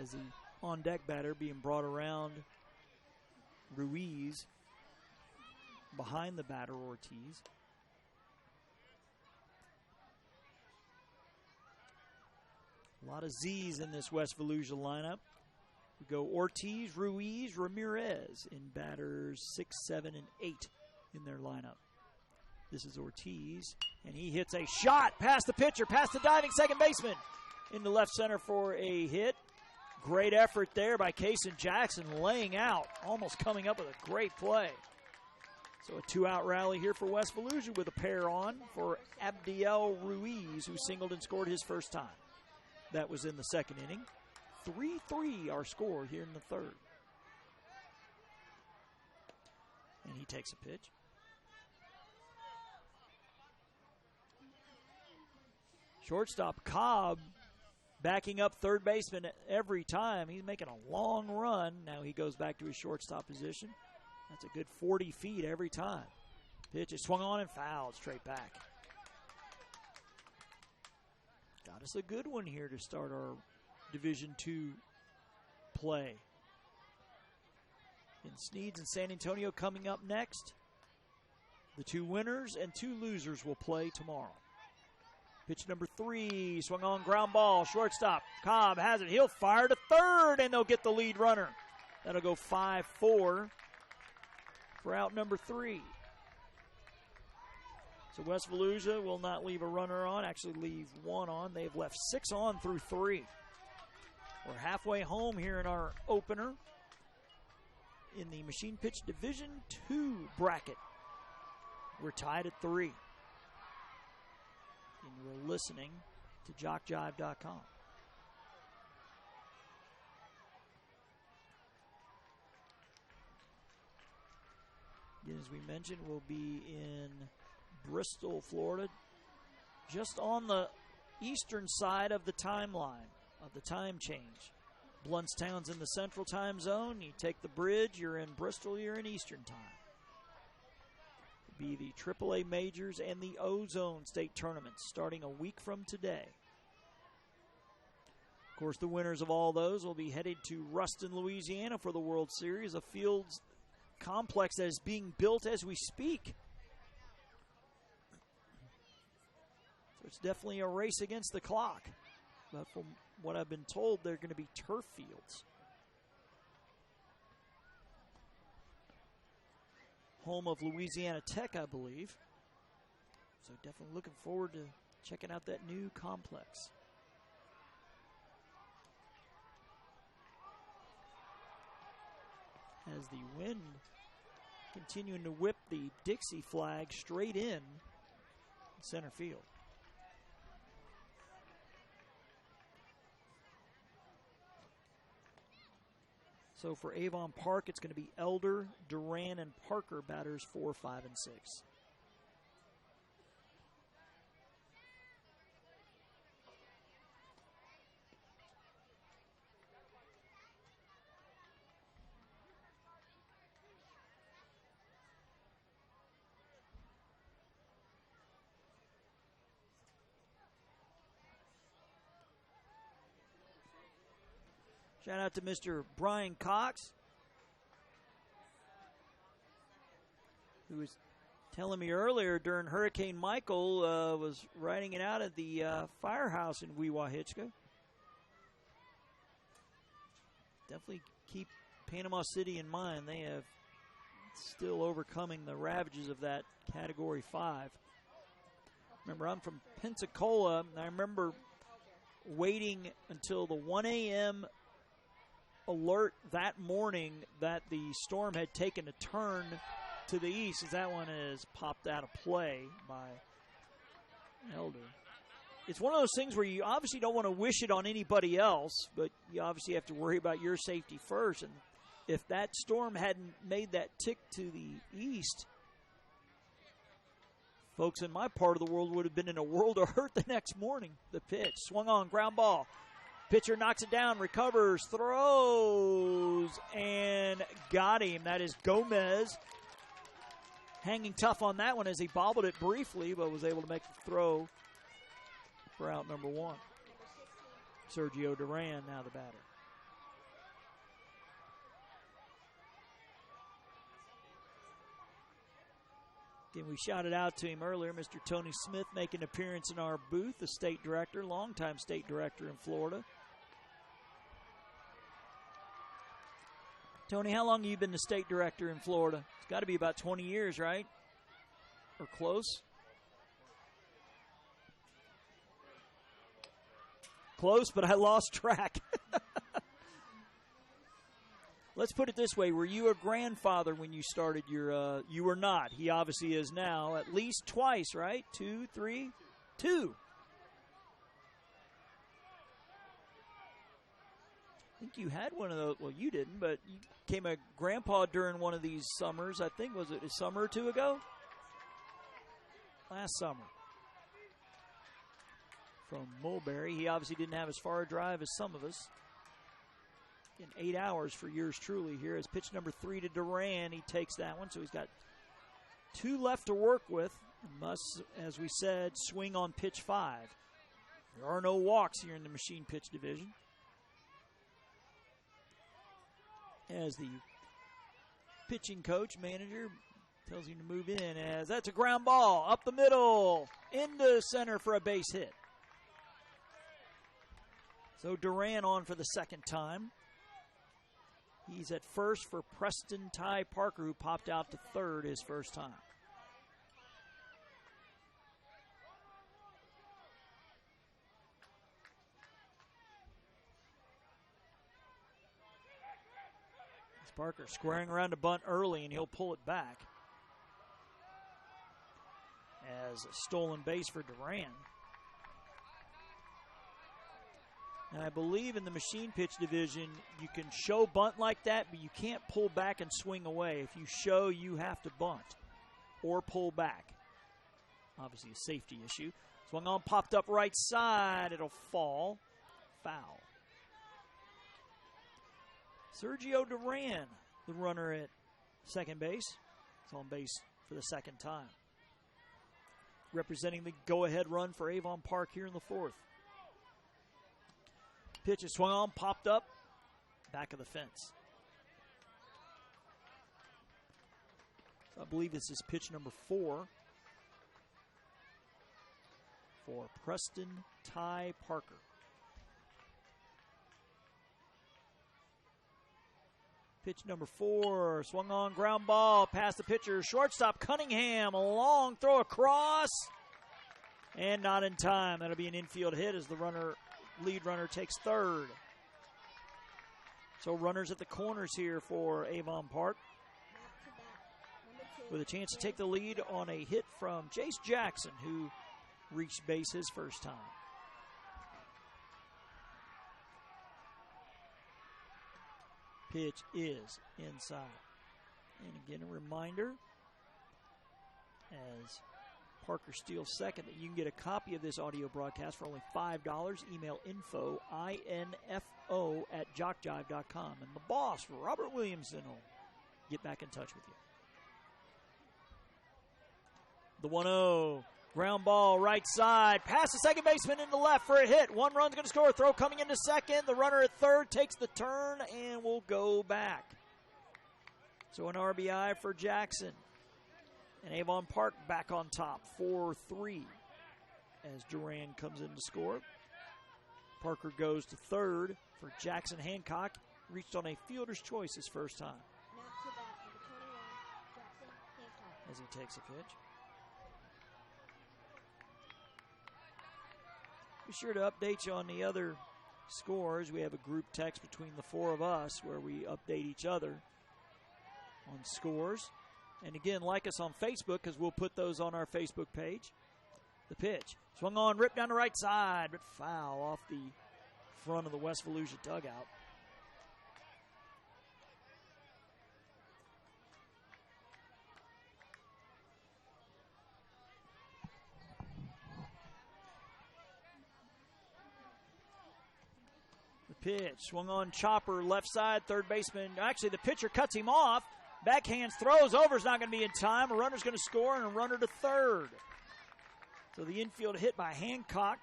as the on-deck batter being brought around Ruiz behind the batter Ortiz. A lot of Z's in this West Volusia lineup. We go Ortiz, Ruiz, Ramirez in batters 6, 7, and 8 in their lineup. This is Ortiz, and he hits a shot past the pitcher, past the diving second baseman into left center for a hit. Great effort there by Kaysen Jackson, laying out, almost coming up with a great play. So a 2-out rally here for West Volusia with a pair on for Abdiel Ruiz, who singled and scored his first time. That was in the second inning. 3-3 our score here in the third. And he takes a pitch. Shortstop Cobb backing up third baseman every time. He's making a long run. Now he goes back to his shortstop position. That's a good 40 feet every time. Pitch is swung on and fouled straight back. Got us a good one here to start our Division II play. And Sneads and San Antonio coming up next. The 2 winners and 2 losers will play tomorrow. Pitch number 3, swung on, ground ball, shortstop. Cobb has it. He'll fire to third, and they'll get the lead runner. That'll go 5-4 for out number 3. So West Volusia will not leave a runner on, actually leave 1 on. They've left 6 on through 3. We're halfway home here in our opener in the Machine Pitch Division II bracket. We're tied at 3. And you're listening to JockJive.com. Again, as we mentioned, we'll be in Bristol, Florida, just on the eastern side of the timeline, of the time change. Bluntstown's in the central time zone. You take the bridge, you're in Bristol, you're in Eastern time. Be the AAA Majors and the Ozone State Tournaments starting a week from today. Of course, the winners of all those will be headed to Ruston, Louisiana for the World Series, a fields complex that is being built as we speak. So it's definitely a race against the clock. But from what I've been told, they're going to be turf fields. Home of Louisiana Tech, I believe. So definitely looking forward to checking out that new complex. As the wind continuing to whip the Dixie flag straight in center field. So for Avon Park, it's going to be Elder, Duran, and Parker batters 4, 5, and 6. Shout out to Mr. Brian Cox, who was telling me earlier during Hurricane Michael, was riding it out at the firehouse in Weewahitchka. Definitely keep Panama City in mind. They have still overcoming the ravages of that Category 5. Remember, I'm from Pensacola, and I remember waiting until the 1 a.m. alert that morning that the storm had taken a turn to the east, as that one is popped out of play by Elder. It's one of those things where you obviously don't want to wish it on anybody else, but you obviously have to worry about your safety first. And if that storm hadn't made that tick to the east, folks in my part of the world would have been in a world of hurt the next morning. The pitch, swung on, ground ball. Pitcher knocks it down, recovers, throws, and got him. That is Gomez hanging tough on that one as he bobbled it briefly, but was able to make the throw for out number 1. Sergio Duran now the batter. Again, we shouted out to him earlier, Mr. Tony Smith making an appearance in our booth, the state director, longtime state director in Florida. Tony, how long have you been the state director in Florida? It's got to be about 20 years, right? Or close? Close, but I lost track. Let's put it this way. Were you a grandfather when you started your, you were not. He obviously is now. At least twice, right? 2, 3, 2. I think you had one of those. Well, you didn't, but you became a grandpa during one of these summers. I think, was it a summer or two ago? Last summer. From Mulberry. He obviously didn't have as far a drive as some of us. In 8 hours for yours truly here as pitch number 3 to Duran. He takes that one, so he's got 2 left to work with. Must, as we said, swing on pitch 5. There are no walks here in the machine pitch division. As the pitching coach, manager, tells him to move in, as that's a ground ball up the middle, into center for a base hit. So Duran on for the second time. He's at first for Preston Ty Parker, who popped out to third his first time. Parker squaring around a bunt early, and he'll pull it back. As a stolen base for Duran. And I believe in the machine pitch division, you can show bunt like that, but you can't pull back and swing away. If you show, you have to bunt or pull back. Obviously a safety issue. Swung on, popped up right side. It'll fall. Foul. Sergio Duran, the runner at second base. Is on base for the second time. Representing the go-ahead run for Avon Park here in the fourth. Pitch is swung on, popped up, back of the fence. So I believe this is pitch number 4 for Preston Ty Parker. Pitch number 4, swung on, ground ball, past the pitcher, shortstop Cunningham, a long throw across, and not in time. That'll be an infield hit as the lead runner takes third. So runners at the corners here for Avon Park, with a chance to take the lead on a hit from Jace Jackson, who reached base his first time. Pitch is inside. And again, a reminder, as Parker steals second, that you can get a copy of this audio broadcast for only $5. Email info, info @jockjive.com. And the boss, Robert Williamson, will get back in touch with you. The 1-0. Ground ball right side, past the second baseman into left for a hit. One run's going to score. Throw coming into second. The runner at third takes the turn and will go back. So an RBI for Jackson. And Avon Park back on top, 4-3, as Duran comes in to score. Parker goes to third for Jackson Hancock. Reached on a fielder's choice his first time. Now to bat, number 21, Jackson Hancock. As he takes a pitch. Be sure to update you on the other scores. We have a group text between the 4 of us where we update each other on scores. And again, like us on Facebook, because we'll put those on our Facebook page. The pitch. Swung on, ripped down the right side, but foul off the front of the West Volusia dugout. Pitch, swung on, chopper, left side, third baseman. Actually, the pitcher cuts him off. Backhands, throws, over's not going to be in time. A runner's going to score, and a runner to third. So the infield hit by Hancock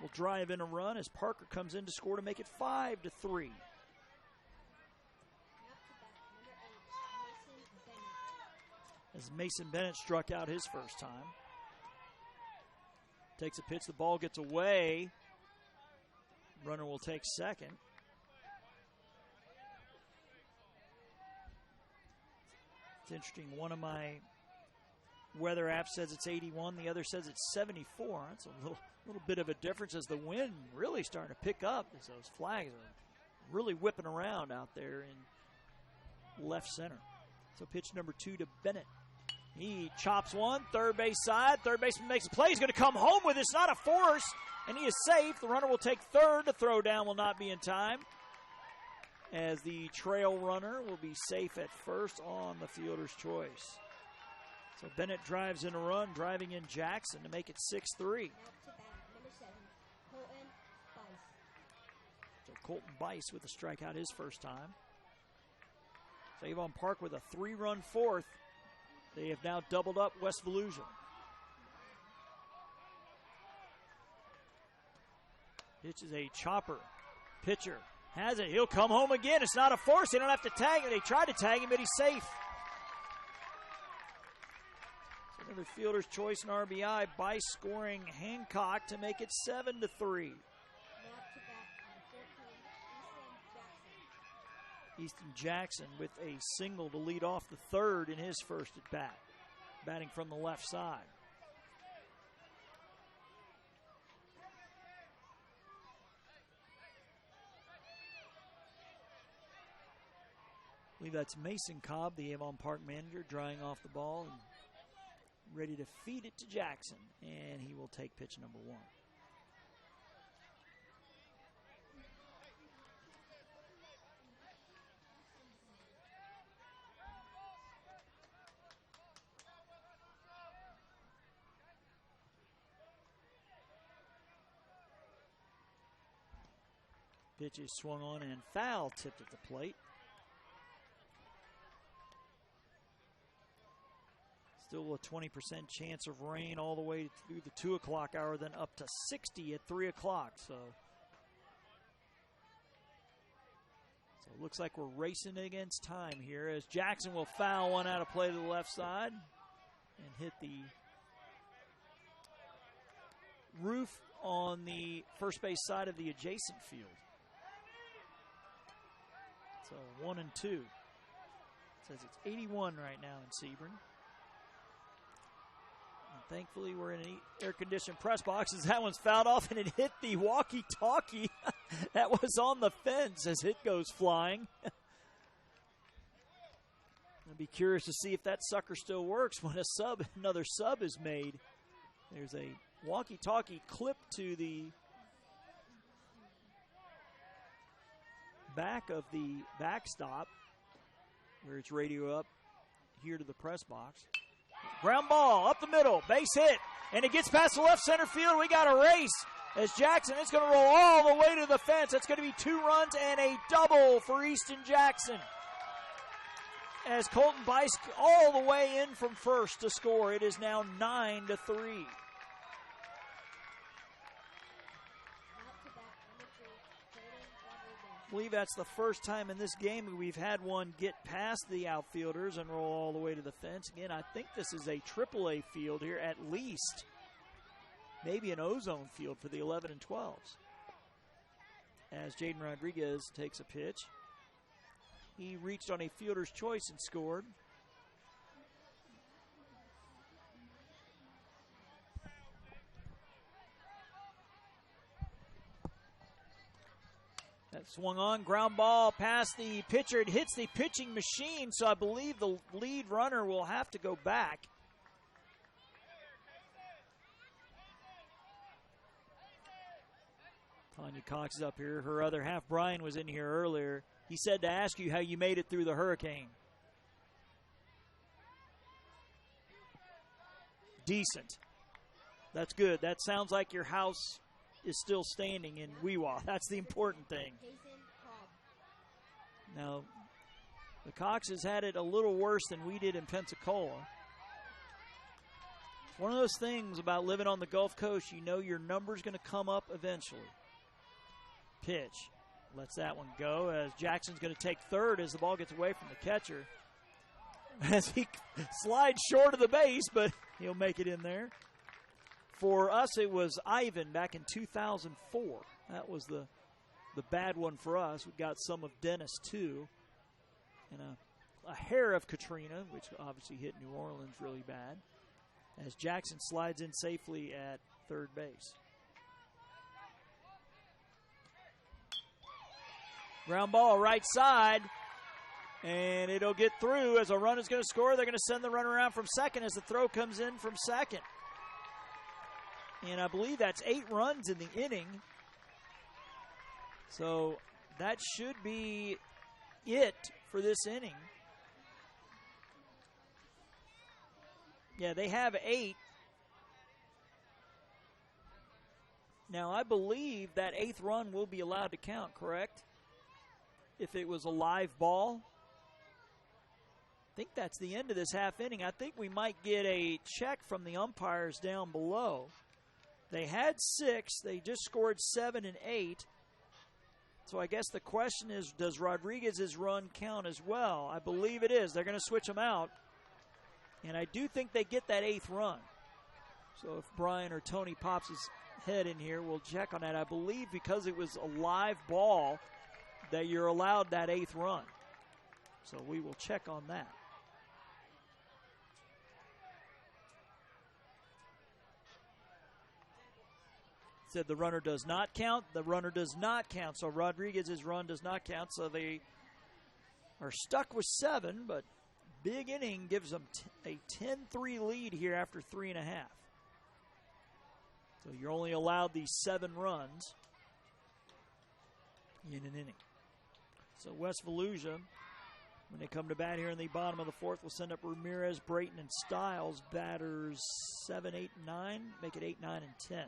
will drive in a run as Parker comes in to score to make it 5-3. as Mason Bennett struck out his first time. Takes a pitch, the ball gets away. Runner will take second. It's interesting, one of my weather apps says it's 81, the other says it's 74. That's a little bit of a difference as the wind really starting to pick up as those flags are really whipping around out there in left center. So pitch number 2 to Bennett. He chops one, third base side. Third baseman makes a play. He's going to come home with it. It's not a force, and he is safe. The runner will take third. The throw down will not be in time, as the trail runner will be safe at first on the fielder's choice. So Bennett drives in a run, driving in Jackson to make it 6-3. So Colton Bice with a strikeout his first time. So Avon Park with a 3-run fourth. They have now doubled up West Voluisa. Pitch is a chopper. Pitcher has it. He'll come home again. It's not a force. They don't have to tag him. They tried to tag him, but he's safe. So another fielder's choice and RBI by scoring Hancock to make it 7-3. Easton Jackson with a single to lead off the third in his first at bat, batting from the left side. I believe that's Mason Cobb, the Avon Park manager, drying off the ball and ready to feed it to Jackson, and he will take pitch number 1. Pitch is swung on and foul, tipped at the plate. Still a 20% chance of rain all the way through the 2 o'clock hour, then up to 60 at 3 o'clock. So it looks like we're racing against time here as Jackson will foul one out of play to the left side and hit the roof on the first base side of the adjacent field. So 1-2. It says it's 81 right now in Sebring. And thankfully, we're in an air-conditioned press box as that one's fouled off and it hit the walkie-talkie that was on the fence as it goes flying. I'd be curious to see if that sucker still works when another sub is made. There's a walkie-talkie clip to the back of the backstop where it's radio up here to the press box. Ground ball up the middle, base hit, and it gets past the left center field. We got a race as Jackson is going to roll all the way to the fence. That's going to be 2 runs and a double for Easton Jackson as Colton Bice all the way in from first to score. It is now 9-3. I believe that's the first time in this game we've had one get past the outfielders and roll all the way to the fence. Again, I think this is a AAA field here at least. Maybe an ozone field for the 11 and 12s. As Jaden Rodriguez takes a pitch. He reached on a fielder's choice and scored. That swung on, ground ball past the pitcher. It hits the pitching machine, so I believe the lead runner will have to go back. Tanya Cox is up here. Her other half, Brian, was in here earlier. He said to ask you how you made it through the hurricane. Decent. That's good. That sounds like your house is still standing in Weewa. That's the important thing. Now, the Coxes had it a little worse than we did in Pensacola. It's one of those things about living on the Gulf Coast, you know your number's going to come up eventually. Pitch. Lets that one go as Jackson's going to take third as the ball gets away from the catcher. as he slides short of the base, but he'll make it in there. For us, it was Ivan back in 2004. That was the bad one for us. We got some of Dennis, too, and a hair of Katrina, which obviously hit New Orleans really bad, as Jackson slides in safely at third base. Ground ball right side, and it'll get through as a run is going to score. They're going to send the runner around from second as the throw comes in from second. And I believe that's 8 runs in the inning. So that should be it for this inning. Yeah, they have 8. Now, I believe that 8th run will be allowed to count, correct? If it was a live ball. I think that's the end of this half inning. I think we might get a check from the umpires down below. They had 6. They just scored 7 and 8. So I guess the question is, does Rodriguez's run count as well? I believe it is. They're going to switch them out. And I do think they get that 8th run. So if Brian or Tony pops his head in here, we'll check on that. I believe because it was a live ball that you're allowed that 8th run. So we will check on that. Said the runner does not count. The runner does not count. So Rodriguez's run does not count. So they are stuck with 7, but big inning gives them a 10-3 lead here after 3.5. So you're only allowed these 7 runs in an inning. So West Volusia, when they come to bat here in the bottom of the 4th, will send up Ramirez, Brayton, and Stiles. Batters 7, 8, and 9. Make it 8, 9, and 10.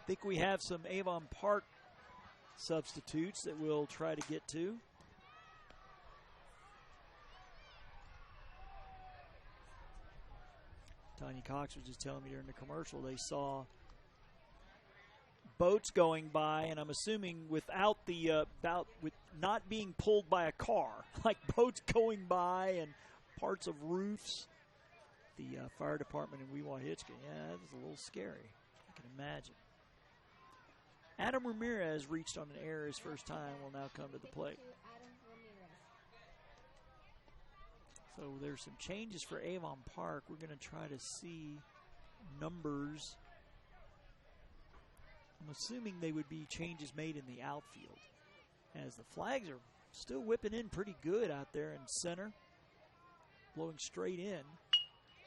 I think we have some Avon Park substitutes that we'll try to get to. Tanya Cox was just telling me during the commercial they saw boats going by, and I'm assuming without the with not being pulled by a car, like boats going by and parts of roofs. The fire department in Weehawken. Yeah, that was a little scary. I can imagine. Adam Ramirez reached on an error his first time, will now come to the plate. So there's some changes for Avon Park. We're going to try to see numbers. I'm assuming they would be changes made in the outfield, as the flags are still whipping in pretty good out there in center, blowing straight in.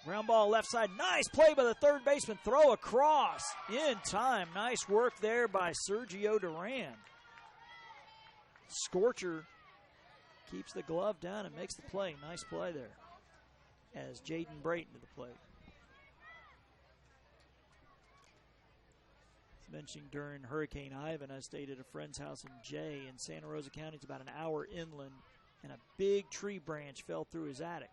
Ground ball left side. Nice play by the third baseman. Throw across in time. Nice work there by Sergio Duran. Scorcher keeps the glove down and makes the play. Nice play there as Jaden Brayton to the plate. As mentioned during Hurricane Ivan, I stayed at a friend's house in Jay in Santa Rosa County. It's about an hour inland, and a big tree branch fell through his attic.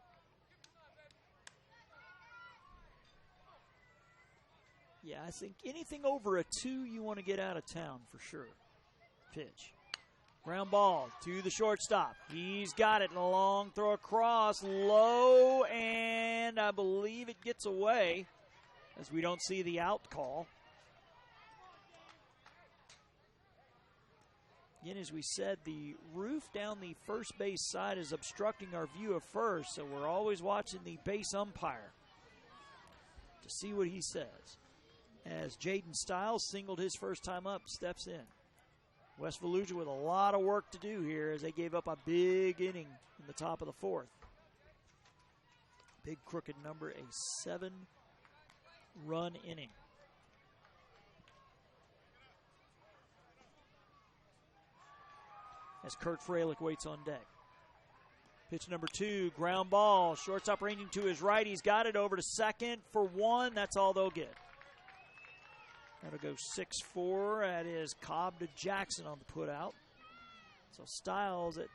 Yeah, I think anything over a 2 you want to get out of town for sure. Pitch. Ground ball to the shortstop. He's got it in a long throw across, low, and I believe it gets away as we don't see the out call. Again, as we said, the roof down the first base side is obstructing our view of first, so we're always watching the base umpire to see what he says. As Jaden Stiles singled his first time up, steps in. West Volusia with a lot of work to do here as they gave up a big inning in the top of the fourth. Big crooked number, a 7-run inning. As Kurt Freilich waits on deck. Pitch number 2, ground ball. Shortstop ranging to his right. He's got it over to second for 1. That's all they'll get. That'll go 6-4. That is Cobb to Jackson on the putout. So Stiles at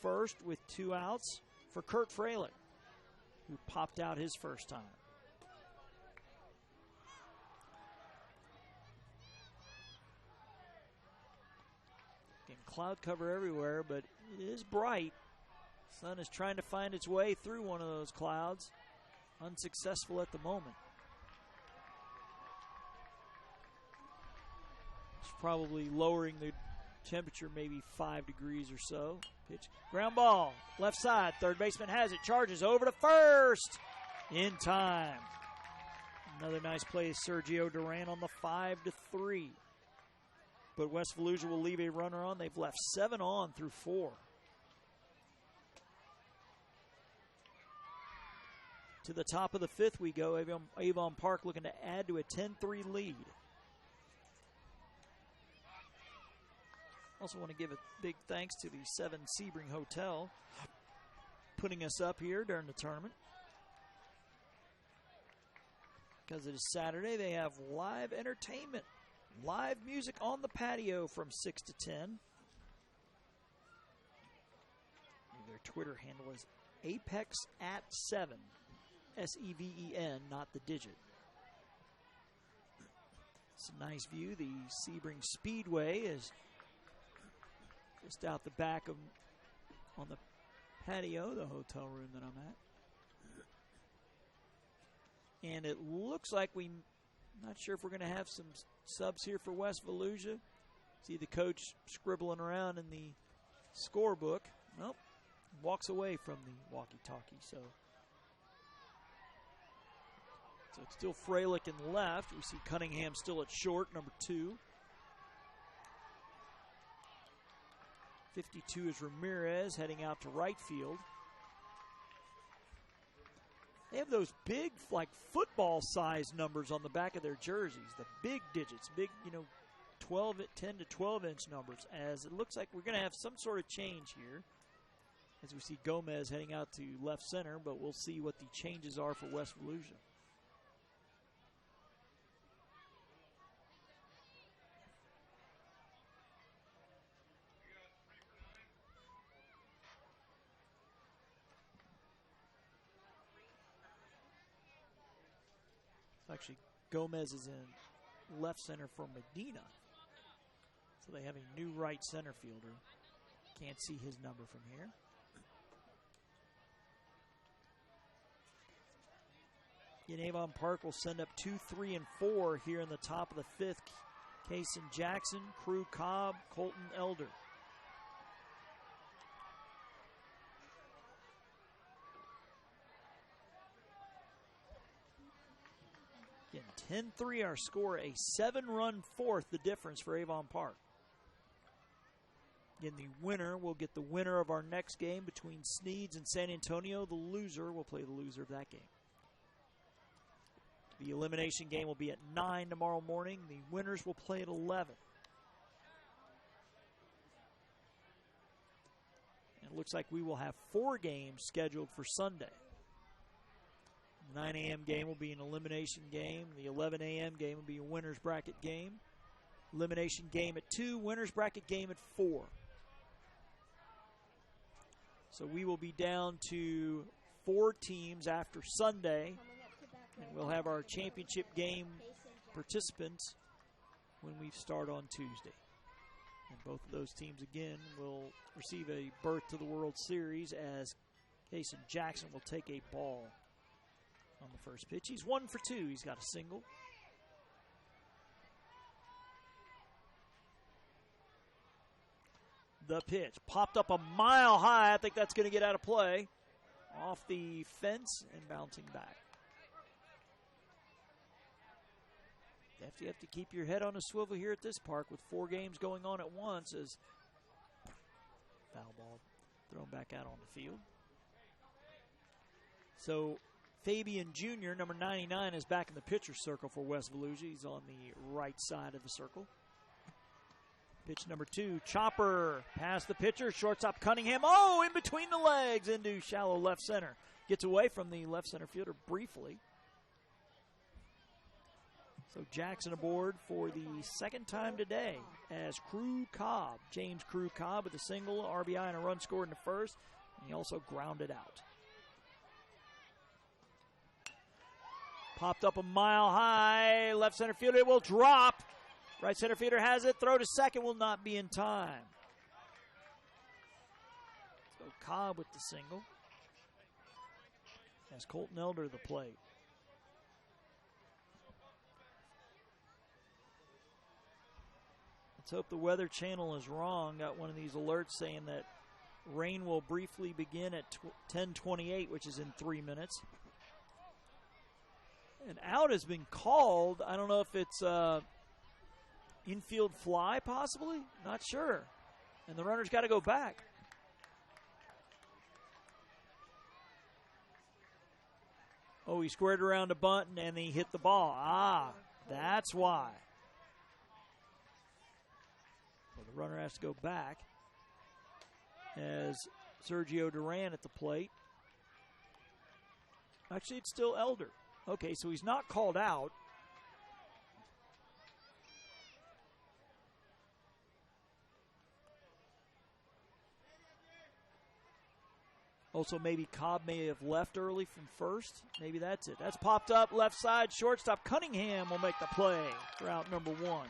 first with 2 outs for Kurt Freilich, who popped out his first time. Again, cloud cover everywhere, but it is bright. Sun is trying to find its way through one of those clouds. Unsuccessful at the moment. It's probably lowering the temperature maybe 5 degrees or so. Pitch, ground ball, left side. Third baseman has it, charges over to first. In time. Another nice play, Sergio Duran on the 5-3. But West Volusia will leave a runner on. They've left 7 on through 4. To the top of the 5th we go. Avon Park looking to add to a 10-3 lead. Also want to give a big thanks to the 7 Sebring Hotel putting us up here during the tournament. Because it is Saturday, they have live entertainment, live music on the patio from 6 to 10. Their Twitter handle is Apex@7. S-E-V-E-N, not the digit. It's a nice view. The Sebring Speedway is just out the back of, on the patio, the hotel room that I'm at. And it looks like not sure if we're going to have some subs here for West Volusia. See the coach scribbling around in the scorebook. Nope, walks away from the walkie-talkie, so it's still Freilich in left. We see Cunningham still at short, number 2. 52 is Ramirez heading out to right field. They have those big, like football-sized numbers on the back of their jerseys. The big digits, big, 10 to 12-inch numbers. As it looks like we're going to have some sort of change here, as we see Gomez heading out to left center. But we'll see what the changes are for West Volusia. Actually, Gomez is in left center for Medina. So they have a new right center fielder. Can't see his number from here. In Avon Park will send up 2, 3, and 4 here in the top of the 5th. Kaysen Jackson, Crew Cobb, Colton Elder. Again, 10-3 our score, a 7-run 4th, the difference for Avon Park. Again, the winner will get the winner of our next game between Sneads and San Antonio. The loser will play the loser of that game. The elimination game will be at 9 tomorrow morning. The winners will play at 11. And it looks like we will have 4 games scheduled for Sunday. 9 a.m. game will be an elimination game. The 11 a.m. game will be a winner's bracket game. Elimination game at 2, winner's bracket game at 4. So we will be down to 4 teams after Sunday, and we'll have our championship game participants when we start on Tuesday. And both of those teams, again, will receive a berth to the World Series as Kaysen Jackson will take a ball on the first pitch. He's 1 for 2. He's got a single. The pitch popped up a mile high. I think that's going to get out of play. Off the fence and bouncing back. You have to keep your head on a swivel here at this park with 4 games going on at once as foul ball thrown back out on the field. So Fabian Jr., number 99, is back in the pitcher circle for West Volusia. He's on the right side of the circle. Pitch number 2, chopper past the pitcher, shortstop Cunningham. Oh, in between the legs into shallow left center. Gets away from the left center fielder briefly. So Jackson aboard for the second time today as Crew Cobb. James Crew Cobb with a single, RBI, and a run scored in the first. And he also grounded out. Popped up a mile high. Left center fielder, it will drop. Right center fielder has it. Throw to second will not be in time. So Cobb with the single. As Colton Elder the plate. Let's hope the Weather Channel is wrong. Got one of these alerts saying that rain will briefly begin at 10:28, which is in 3 minutes. An out has been called. I don't know if it's infield fly, possibly. Not sure. And the runner's got to go back. Oh, he squared around a bunt and he hit the ball. Ah, that's why. So the runner has to go back as Sergio Duran at the plate. Actually, it's still Elder. Okay, so he's not called out. Also, maybe Cobb may have left early from first. Maybe that's it. That's popped up left side. Shortstop Cunningham will make the play for out number 1.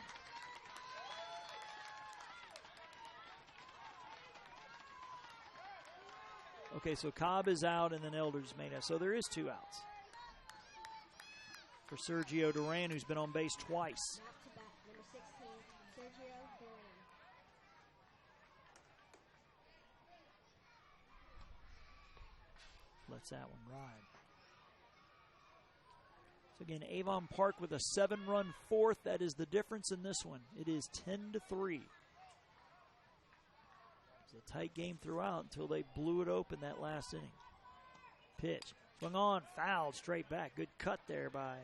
Okay, so Cobb is out and then Elder's made out. So there is 2 outs for Sergio Duran, who's been on base twice. Now to bat, number 16, Sergio Duran. Lets that one ride. So again, Avon Park with a 7-run fourth. That is the difference in this one. It is 10-3. It's a tight game throughout until they blew it open that last inning. Pitch. Swung on, fouled straight back. Good cut there by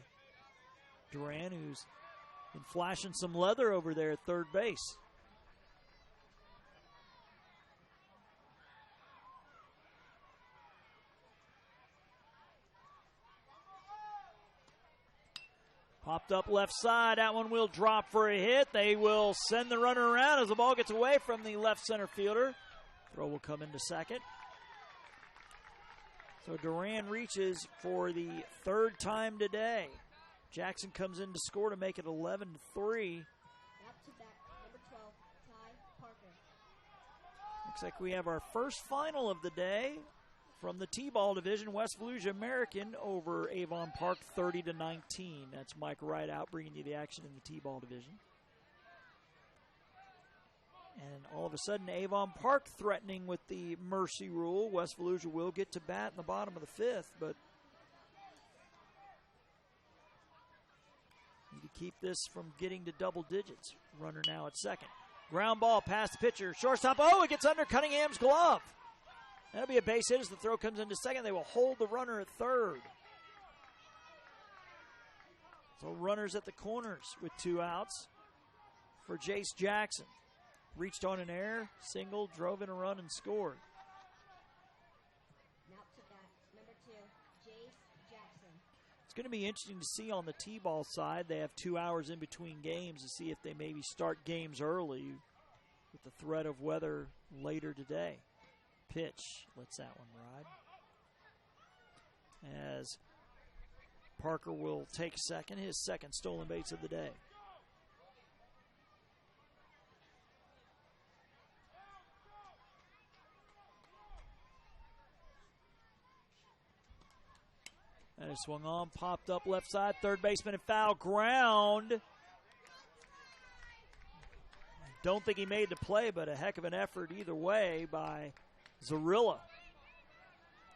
Duran, who's been flashing some leather over there at third base. Popped up left side. That one will drop for a hit. They will send the runner around as the ball gets away from the left center fielder. Throw will come into second. So Duran reaches for the 3rd time today. Jackson comes in to score to make it 11-3. Now to bat, number 12, Ty Parker. Looks like we have our first final of the day from the T-ball division. West Volusia American over Avon Park 30-19. That's Mike Rideout bringing you the action in the T-ball division. And all of a sudden, Avon Park threatening with the mercy rule. West Volusia will get to bat in the bottom of the 5th, but need to keep this from getting to double digits. Runner now at second. Ground ball past the pitcher. Shortstop, oh, it gets under Cunningham's glove. That'll be a base hit as the throw comes into second. They will hold the runner at third. So runners at the corners with 2 outs for Jace Jackson. Reached on an error, single, drove in a run, and scored. Now to bat, number 2, Jace Jackson. It's going to be interesting to see on the T-ball side. They have 2 hours in between games to see if they maybe start games early with the threat of weather later today. Pitch, lets that one ride. As Parker will take second, his second stolen base of the day. And it swung on, popped up left side, third baseman and foul ground. Don't think he made the play, but a heck of an effort either way by Zarilla.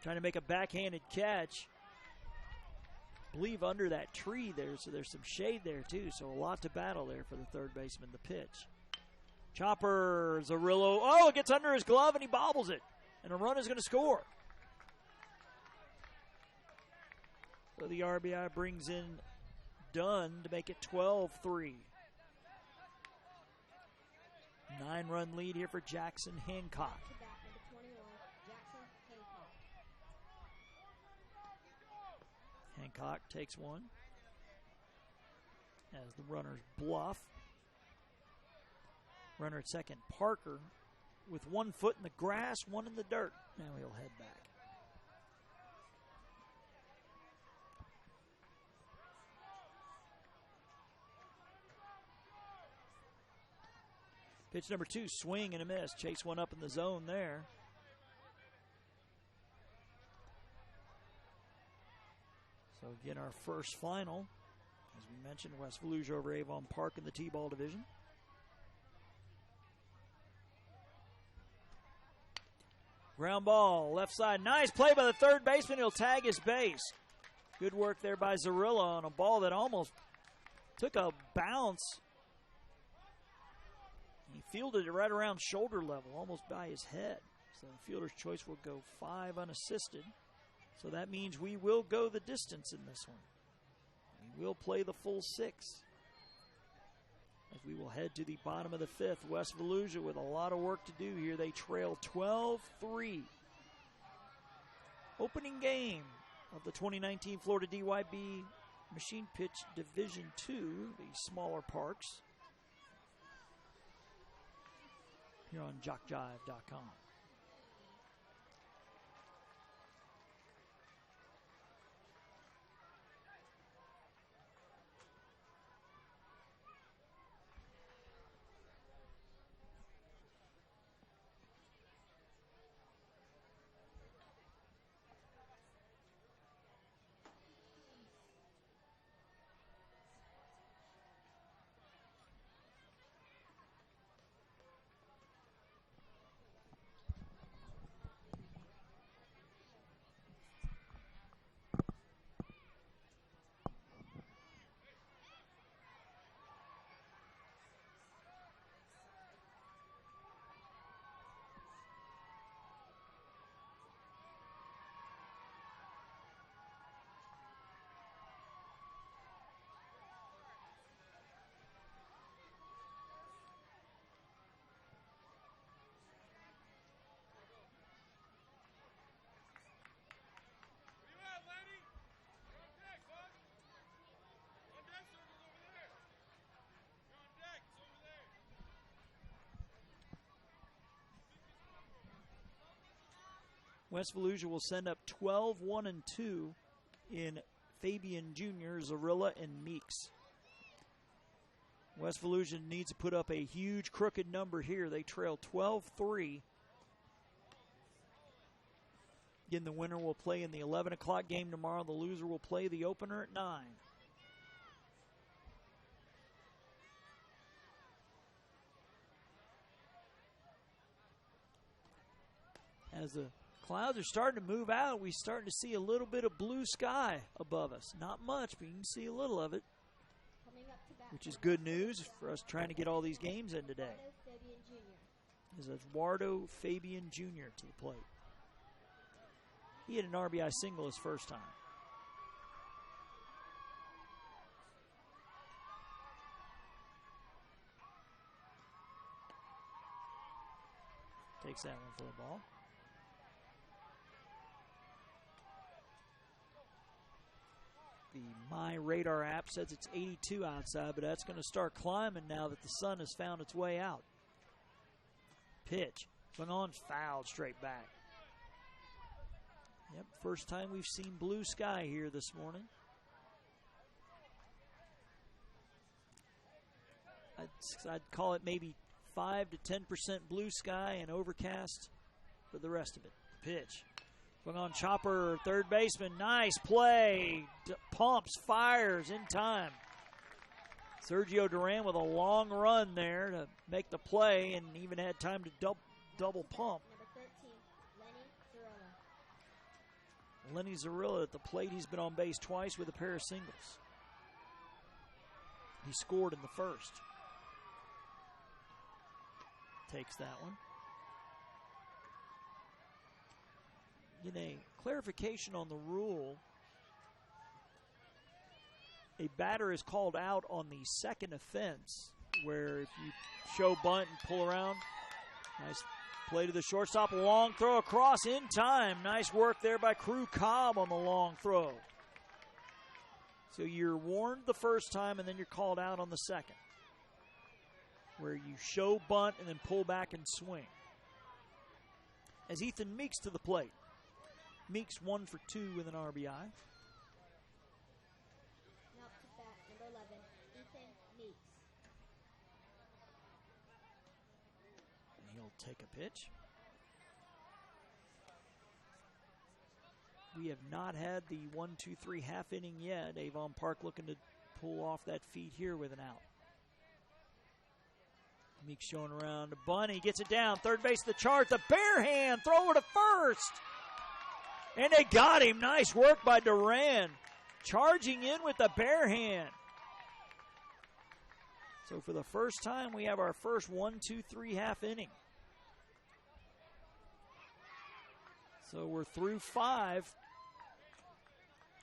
Trying to make a backhanded catch. believe under that tree there, so there's some shade there too. So a lot to battle there for the third baseman. The pitch. Chopper, Zerillo. Oh, it gets under his glove and he bobbles it. And a run is going to score. So the RBI brings in Dunn to make it 12-3. 9-run lead here for Jackson Hancock. Hancock takes one as the runners bluff. Runner at second, Parker, with 1 foot in the grass, 1 in the dirt. Now he'll head back. Pitch number 2, swing and a miss. Chase one up in the zone there. So again, our first final, as we mentioned, West Volusia over Avon Park in the T-ball division. Ground ball, left side. Nice play by the third baseman. He'll tag his base. Good work there by Zerillo on a ball that almost took a bounce. He fielded it right around shoulder level, almost by his head. So the fielder's choice will go 5 unassisted. So that means we will go the distance in this one. We will play the full 6. As we will head to the bottom of the 5th. West Volusia with a lot of work to do here. They trail 12-3. Opening game of the 2019 Florida DYB Machine Pitch Division 2, the smaller parks, here on JockJive.com. West Volusia will send up 12-1-2 in Fabian Jr., Zarilla, and Meeks. West Volusia needs to put up a huge crooked number here. They trail 12-3. Again, the winner will play in the 11 o'clock game tomorrow. The loser will play the opener at 9. As the clouds are starting to move out, we're starting to see a little bit of blue sky above us. Not much, but you can see a little of it, which is good news for us trying to get all these games in today. Is Eduardo Fabian Jr. to the plate. He had an RBI single his first time. Takes that one for the ball. The My Radar app says it's 82 outside, but that's going to start climbing now that the sun has found its way out. Pitch. Swung on, fouled straight back. Yep, first time we've seen blue sky here this morning. I'd call it maybe 5 to 10% blue sky and overcast for the rest of it. Pitch. Swung on, Chopper, third baseman. Nice play. Pumps, fires in time. Sergio Duran with a long run there to make the play and even had time to double pump. Lenny Zarilla at the plate. He's been on base twice with a pair of singles. He scored in the first. Takes that one. Clarification on the rule. A batter is called out on the second offense, where if you show bunt and pull around, nice play to the shortstop, a long throw across in time. Nice work there by Crew Cobb on the long throw. So you're warned the first time, and then you're called out on the second, where you show bunt and then pull back and swing. As Ethan Meeks to the plate. Meeks 1 for 2 with an RBI. Now to bat, number 11, Ethan Meeks. And he'll take a pitch. We have not had the 1-2-3 half inning yet. Avon Park looking to pull off that feed here with an out. Meeks showing around to bunt. He gets it down. Third base of the chart. The bare hand. Throw it to first. And they got him. Nice work by Duran. Charging in with the bare hand. So for the first time, we have our first 1-2-3 half inning. So we're through 5.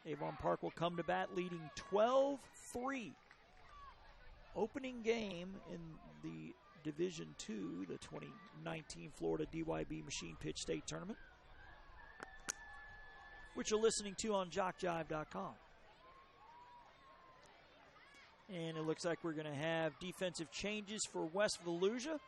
Avon Park will come to bat leading 12-3. Opening game in the Division II, the 2019 Florida DYB Machine Pitch State Tournament, which you're listening to on JockJive.com. And it looks like we're going to have defensive changes for West Volusia.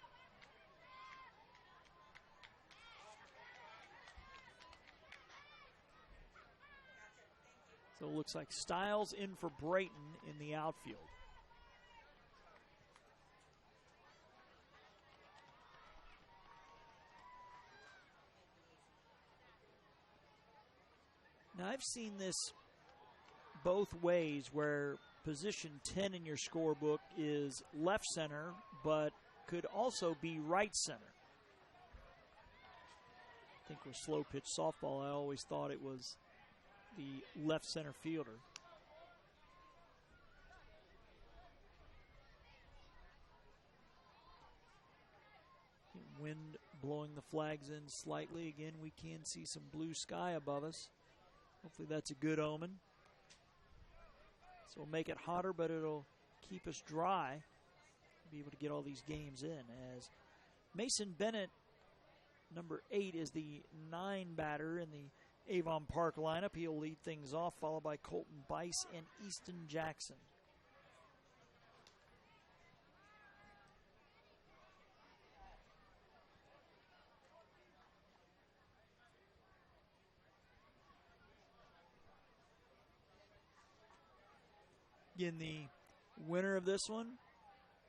So it looks like Stiles in for Brayton in the outfield. Now, I've seen this both ways, where position 10 in your scorebook is left center, but could also be right center. I think with slow pitch softball, I always thought it was the left center fielder. Wind blowing the flags in slightly. Again, we can see some blue sky above us. Hopefully that's a good omen. So we'll make it hotter, but it'll keep us dry. Be able to get all these games in, as Mason Bennett, number 8, is the 9 batter in the Avon Park lineup. He'll lead things off, followed by Colton Bice and Easton Jackson. Again, the winner of this one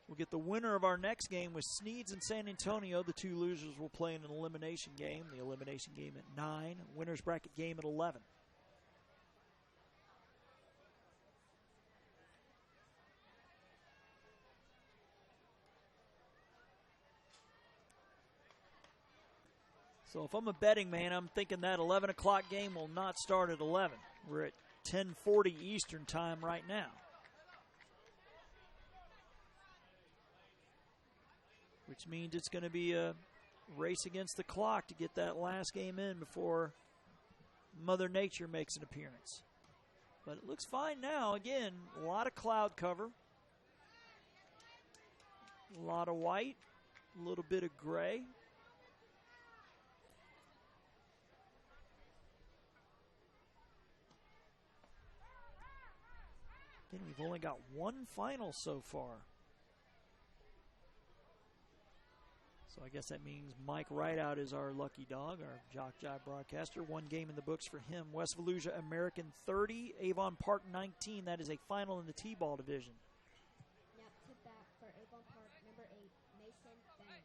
will get the winner of our next game with Sneads and San Antonio. The two losers will play in an elimination game. The elimination game at 9, winner's bracket game at 11. So if I'm a betting man, I'm thinking that 11 o'clock game will not start at 11. We're at 10:40 Eastern time right now. Which means it's going to be a race against the clock to get that last game in before Mother Nature makes an appearance. But it looks fine now. Again, a lot of cloud cover. A lot of white. A little bit of gray. Again, we've only got one final so far. So I guess that means Mike Rideout is our lucky dog, our Jock Jive broadcaster. One game in the books for him. West Volusia American 30, Avon Park 19. That is a final in the T-ball division. Now to bat for Avon Park, number 8, Mason Bennett.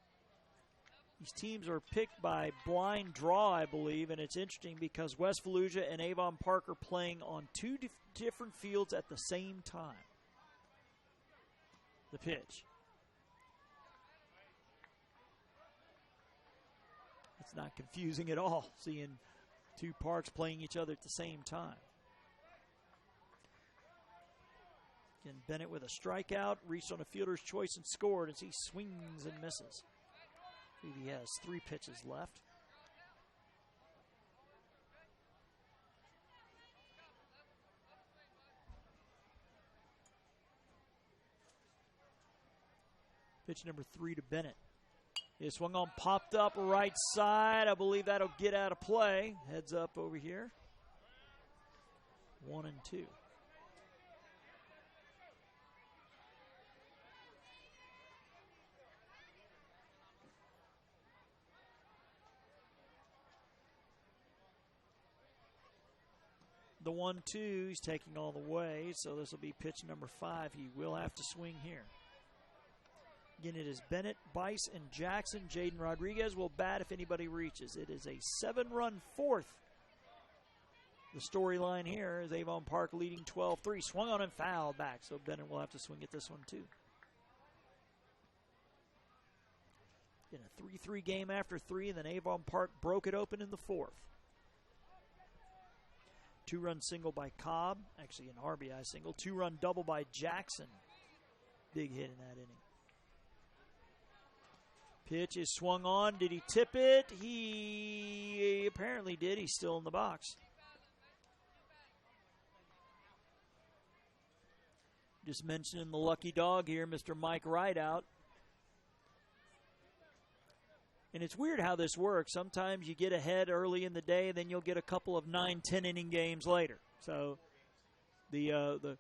These teams are picked by blind draw, I believe, and it's interesting because West Volusia and Avon Park are playing on two different fields at the same time. The pitch. It's not confusing at all, seeing Two parks playing each other at the same time. Again, Bennett with a strikeout, reached on a fielder's choice and scored as he swings and misses. I believe he has 3 pitches left. Pitch number 3 to Bennett. He swung on, popped up right side. I believe that'll get out of play. Heads up over here. 1-2. The 1-2, he's taking all the way, so this will be pitch number 5. He will have to swing here. Again, it is Bennett, Bice, and Jackson. Jaden Rodriguez will bat if anybody reaches. It is a 7-run fourth. The storyline here is Avon Park leading 12-3. Swung on and fouled back, so Bennett will have to swing at this one too. In a 3-3 game after 3, and then Avon Park broke it open in the 4th. 2-run single by Cobb, actually an RBI single. 2-run double by Jackson. Big hit in that inning. Pitch is swung on. Did he tip it? He apparently did. He's still in the box. Just mentioning the lucky dog here, Mr. Mike Rideout. And it's weird how this works. Sometimes you get ahead early in the day, and then you'll get a couple of 9-10 inning games later. So it's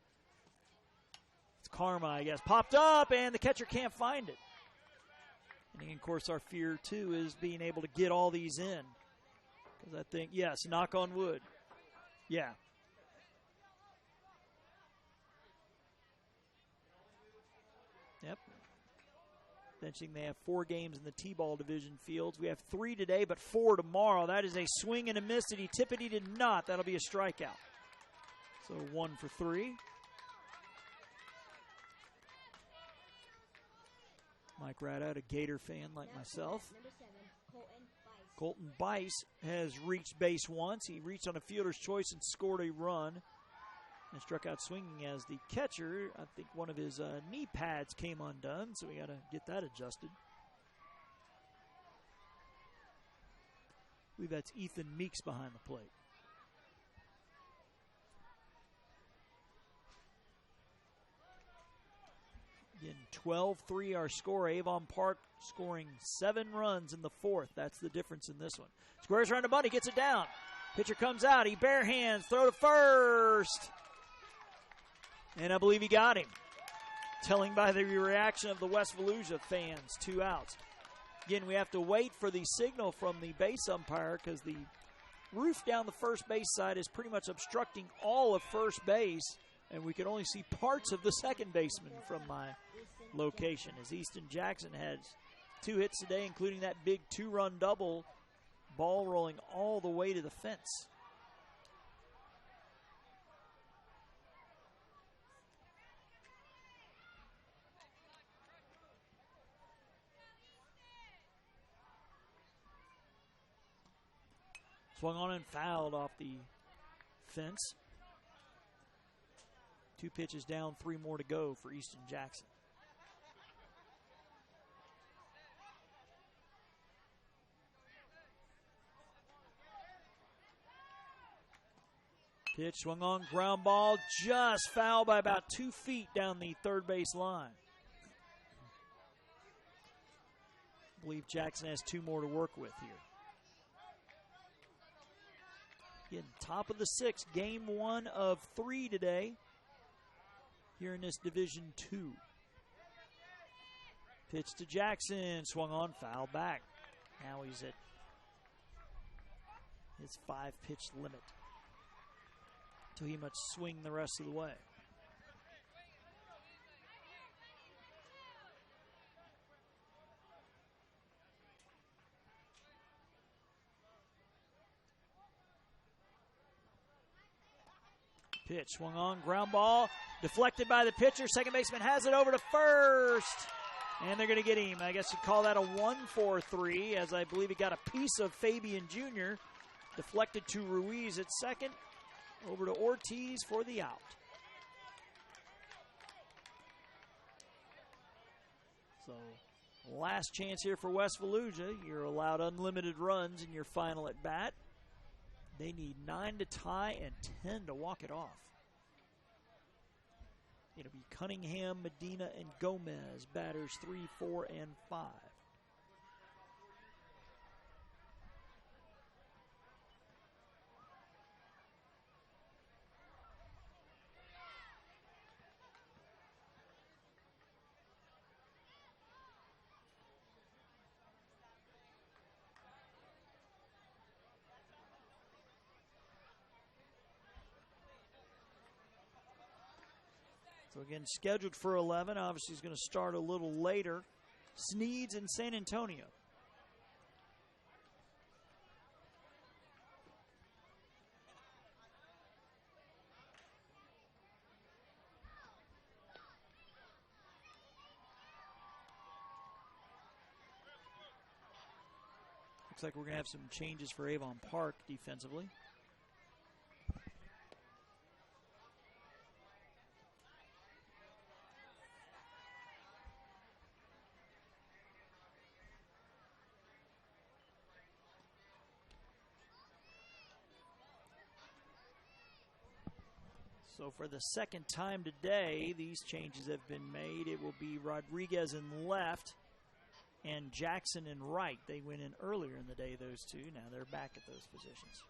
karma, I guess. Popped up, and the catcher can't find it. And, of course, our fear, too, is being able to get all these in. Because I think, yes, knock on wood. Yeah. Yep. Benching, they have 4 games in the T-ball division fields. We have 3 today, but 4 tomorrow. That is a swing and a miss. Did he tip it? He did not. That'll be a strikeout. So 1 for 3. Mike Rideout, a Gator fan like myself. Number 7, Colton Bice has reached base once. He reached on a fielder's choice and scored a run. And struck out swinging as the catcher. I think one of his knee pads came undone, so we got to get that adjusted. I believe that's Ethan Meeks behind the plate. Again, 12-3 our score. Avon Park scoring 7 runs in the 4th. That's the difference in this one. Squares around the bunt. He gets it down. Pitcher comes out. He bare hands. Throw to first. And I believe he got him. Telling by the reaction of the West Volusia fans. 2 outs. Again, we have to wait for the signal from the base umpire because the roof down the first base side is pretty much obstructing all of first base. And we can only see parts of the second baseman from my location, as Easton Jackson has 2 hits today, including that big 2-run double, ball rolling all the way to the fence. Swung on and fouled off the fence. 2 pitches down, 3 more to go for Easton Jackson. Pitch swung on, ground ball, just fouled by about 2 feet down the third base line. I believe Jackson has 2 more to work with here. Again, top of the 6th, game 1 of 3 today here in this Division 2. Pitch to Jackson, swung on, foul back. Now he's at his 5-pitch limit. So he must swing the rest of the way. Pitch swung on, ground ball, deflected by the pitcher. Second baseman has it over to first. And they're going to get him. I guess you'd call that a 1-4-3, as I believe he got a piece of Fabian Jr. Deflected to Ruiz at second. Over to Ortiz for the out. So last chance here for West Volusia. You're allowed unlimited runs in your final at bat. They need 9 to tie and 10 to walk it off. It'll be Cunningham, Medina, and Gomez, batters 3, 4, and 5. So again, scheduled for 11. Obviously, he's going to start a little later. Sneeds in San Antonio. Looks like we're going to have some changes for Avon Park defensively. So for the second time today, these changes have been made. It will be Rodriguez in left and Jackson in right. They went in earlier in the day, those two. Now they're back at those positions.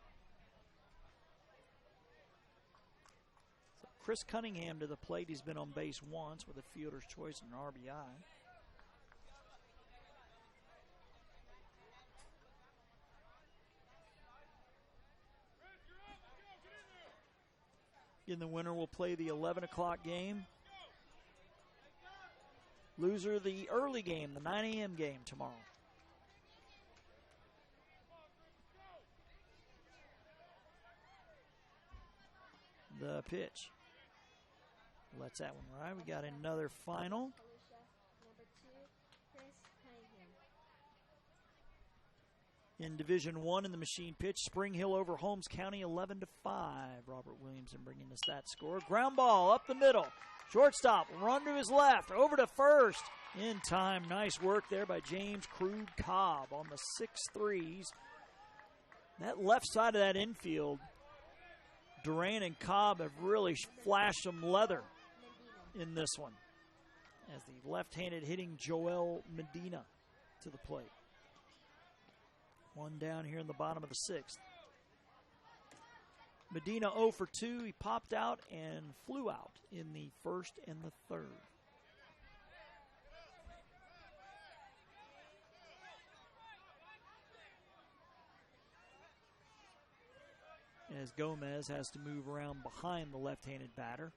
So Chris Cunningham to the plate. He's been on base once with a fielder's choice and an RBI. In the winner will play the 11 o'clock game. Loser the early game, the 9 a.m. game tomorrow. The pitch. Lets that one ride. We got another final. In Division I in the machine pitch, Spring Hill over Holmes County 11-5. Robert Williamson bringing us that score. Ground ball up the middle. Shortstop, run to his left, over to first. In time, nice work there by James Krug Cobb on the 6-3s. That left side of that infield, Duran and Cobb have really flashed some leather in this one, as the left-handed hitting Joel Medina to the plate. One down here in the bottom of the 6th. Medina 0 for 2. He popped out and flew out in the 1st and the 3rd. As Gomez has to move around behind the left-handed batter.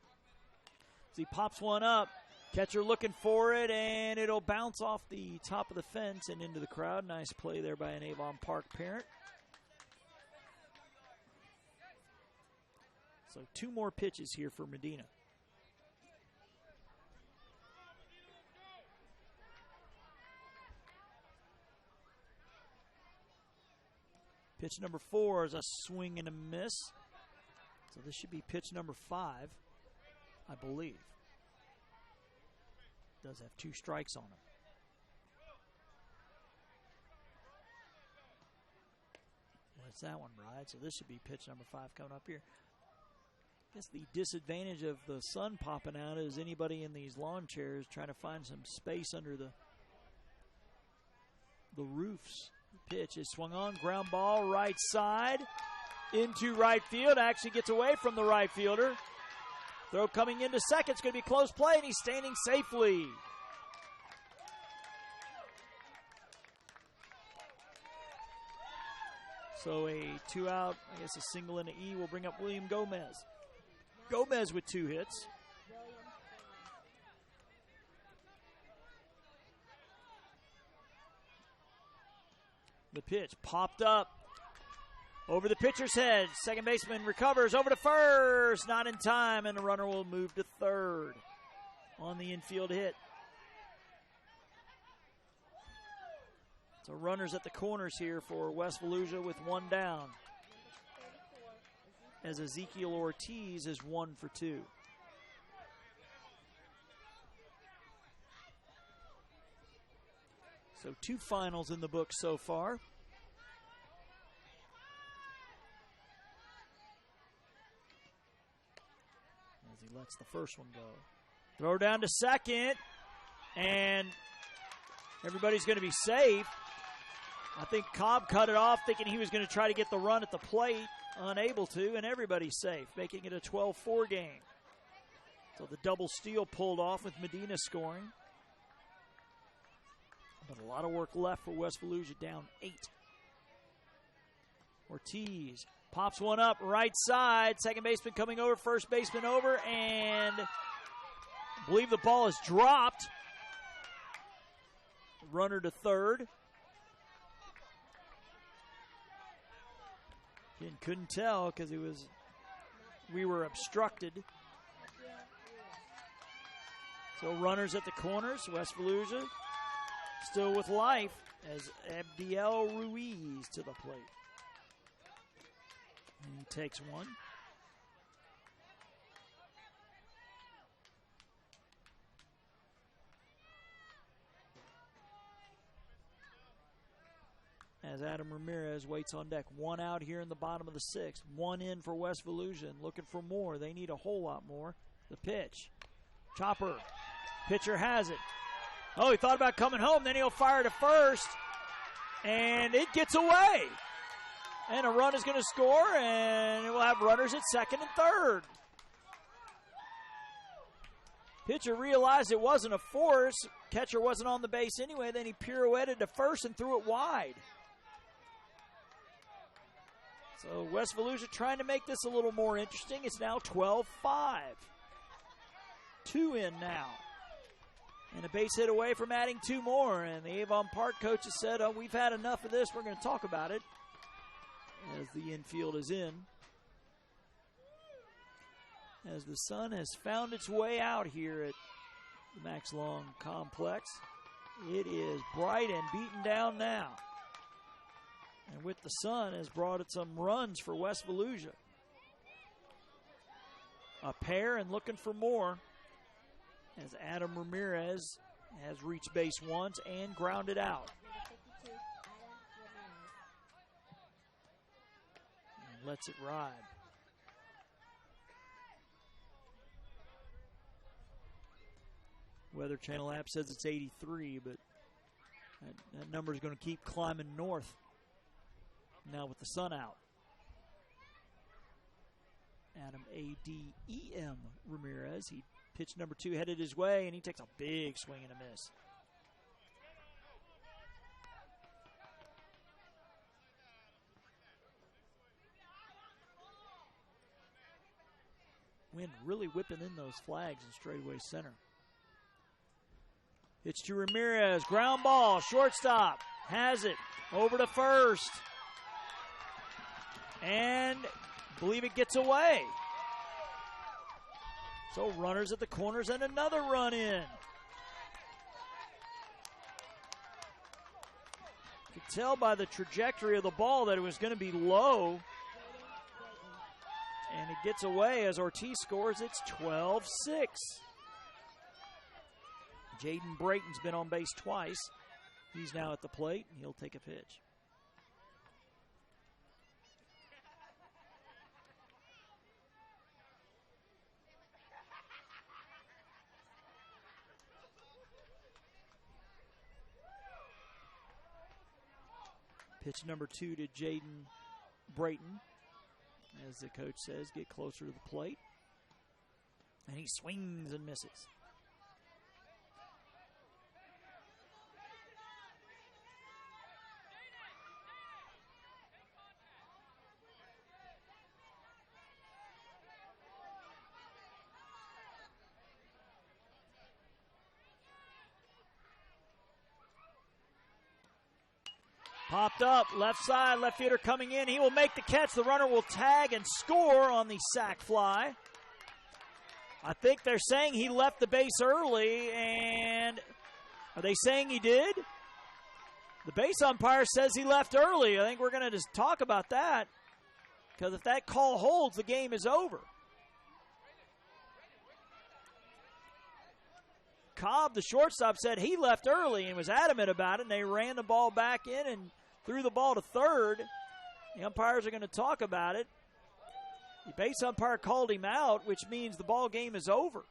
So he pops one up. Catcher looking for it, and it'll bounce off the top of the fence and into the crowd. Nice play there by an Avon Park parent. So 2 more pitches here for Medina. Pitch number 4 is a swing and a miss. So this should be pitch number 5, I believe. Does have 2 strikes on him. That's that one, right? So this should be pitch number 5 coming up here. I guess the disadvantage of the sun popping out is anybody in these lawn chairs trying to find some space under the roofs. The pitch is swung on, ground ball, right side, into right field. Actually gets away from the right fielder. Throw coming into second. It's going to be close play, and he's standing safely. So a 2-out, I guess a single and an E will bring up William Gomez. Gomez with 2 hits. The pitch popped up. Over the pitcher's head. Second baseman recovers over to first. Not in time, and the runner will move to third on the infield hit. So runners at the corners here for West Volusia with 1 down. as Ezekiel Ortiz is 1 for 2. So 2 finals in the book so far. As he lets the first one go. Throw down to second, and everybody's going to be safe. I think Cobb cut it off thinking he was going to try to get the run at the plate. Unable to, and everybody's safe, making it a 12-4 game. So the double steal pulled off with Medina scoring. But a lot of work left for West Volusia, down 8. Ortiz pops one up right side. Second baseman coming over, first baseman over, and I believe the ball is dropped. Runner to third. Again, couldn't tell because we were obstructed. So runners at the corners. West Volusia still with life as Abdiel Ruiz to the plate. And he takes one. As Adam Ramirez waits on deck. 1 out here in the bottom of the 6th. 1 in for West Volusia, and looking for more. They need a whole lot more. The pitch. Chopper. Pitcher has it. Oh, he thought about coming home. Then he'll fire to first. And it gets away. And a run is going to score, and it will have runners at second and third. Pitcher realized it wasn't a force. Catcher wasn't on the base anyway. Then he pirouetted to first and threw it wide. So West Volusia trying to make this a little more interesting. It's now 12-5. 2 in now. And a base hit away from adding 2 more. And the Avon Park coaches said, oh, we've had enough of this. We're going to talk about it. As the infield is in. As the sun has found its way out here at the Max Long Complex. It is bright and beaten down now. And with the sun has brought it some runs for West Volusia. A pair and looking for more. As Adam Ramirez has reached base once and grounded out. And lets it ride. Weather Channel app says it's 83, but that number is going to keep climbing north now with the sun out. Adam A.D.E.M. Ramirez, he pitch number 2 headed his way, and he takes a big swing and a miss. Wind really whipping in those flags in straightaway center. Pitch to Ramirez, ground ball, shortstop, has it, over to first. And I believe it gets away. So runners at the corners and another run in. You could tell by the trajectory of the ball that it was going to be low. And it gets away as Ortiz scores. It's 12-6. Jaden Brayton's been on base twice. He's now at the plate, and he'll take a pitch. Pitch number 2 to Jaden Brayton. As the coach says, get closer to the plate. And he swings and misses. Popped up, left side, left fielder coming in. He will make the catch. The runner will tag and score on the sac fly. I think they're saying he left the base early, and are they saying he did? The base umpire says he left early. I think we're going to just talk about that Because if that call holds, the game is over. Cobb, the shortstop, said he left early and was adamant about it, and they ran the ball back in and threw the ball to third. The umpires are going to talk about it. The base umpire called him out, which means the ball game is over.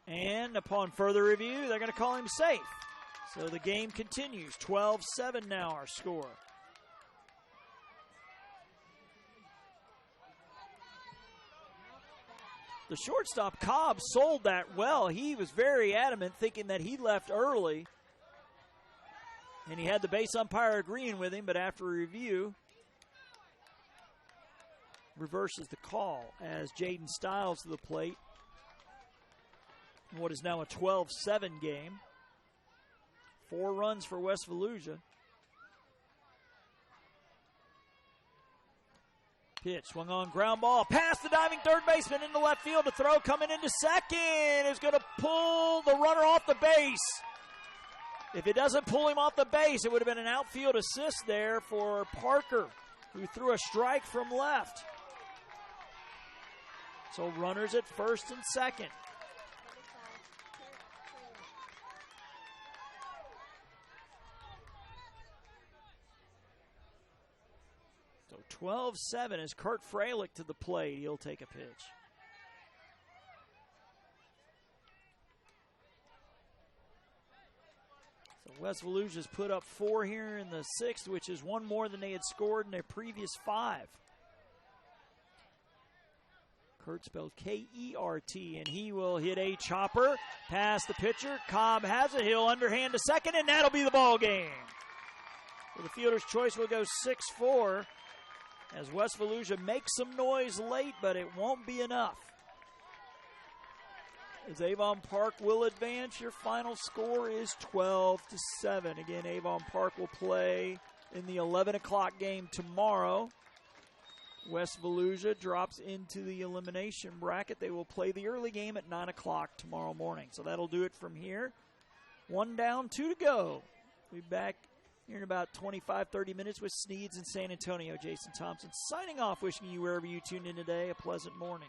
And upon further review, they're going to call him safe. So the game continues. 12-7 now our score. The shortstop, Cobb, sold that well. He was very adamant, thinking that he left early. And he had the base umpire agreeing with him, but after review, reverses the call as Jaden Stiles to the plate. What is now a 12-7 game. 4 runs for West Volusia. Pitch, swung on, ground ball, past the diving third baseman into left field. To throw coming into second is going to pull the runner off the base. If it doesn't pull him off the base, it would have been an outfield assist there for Parker, who threw a strike from left. So runners at first and second. So 12-7 is Kurt Freilich to the plate. He'll take a pitch. So West Volusia's put up 4 here in the 6th, which is 1 more than they had scored in their previous 5. Kurt spelled K-E-R-T, and he will hit a chopper past the pitcher. Cobb has it. He'll underhand to second, and that'll be the ball game. So the fielder's choice will go 6-4 as West Volusia makes some noise late, but it won't be enough. As Avon Park will advance, your final score is 12-7. Again, Avon Park will play in the 11 o'clock game tomorrow. West Volusia drops into the elimination bracket. They will play the early game at 9 o'clock tomorrow morning. So that'll do it from here. 1 down, 2 to go. We'll be back here in about 25, 30 minutes with Sneeds in San Antonio. Jason Thompson signing off, wishing you wherever you tuned in today a pleasant morning.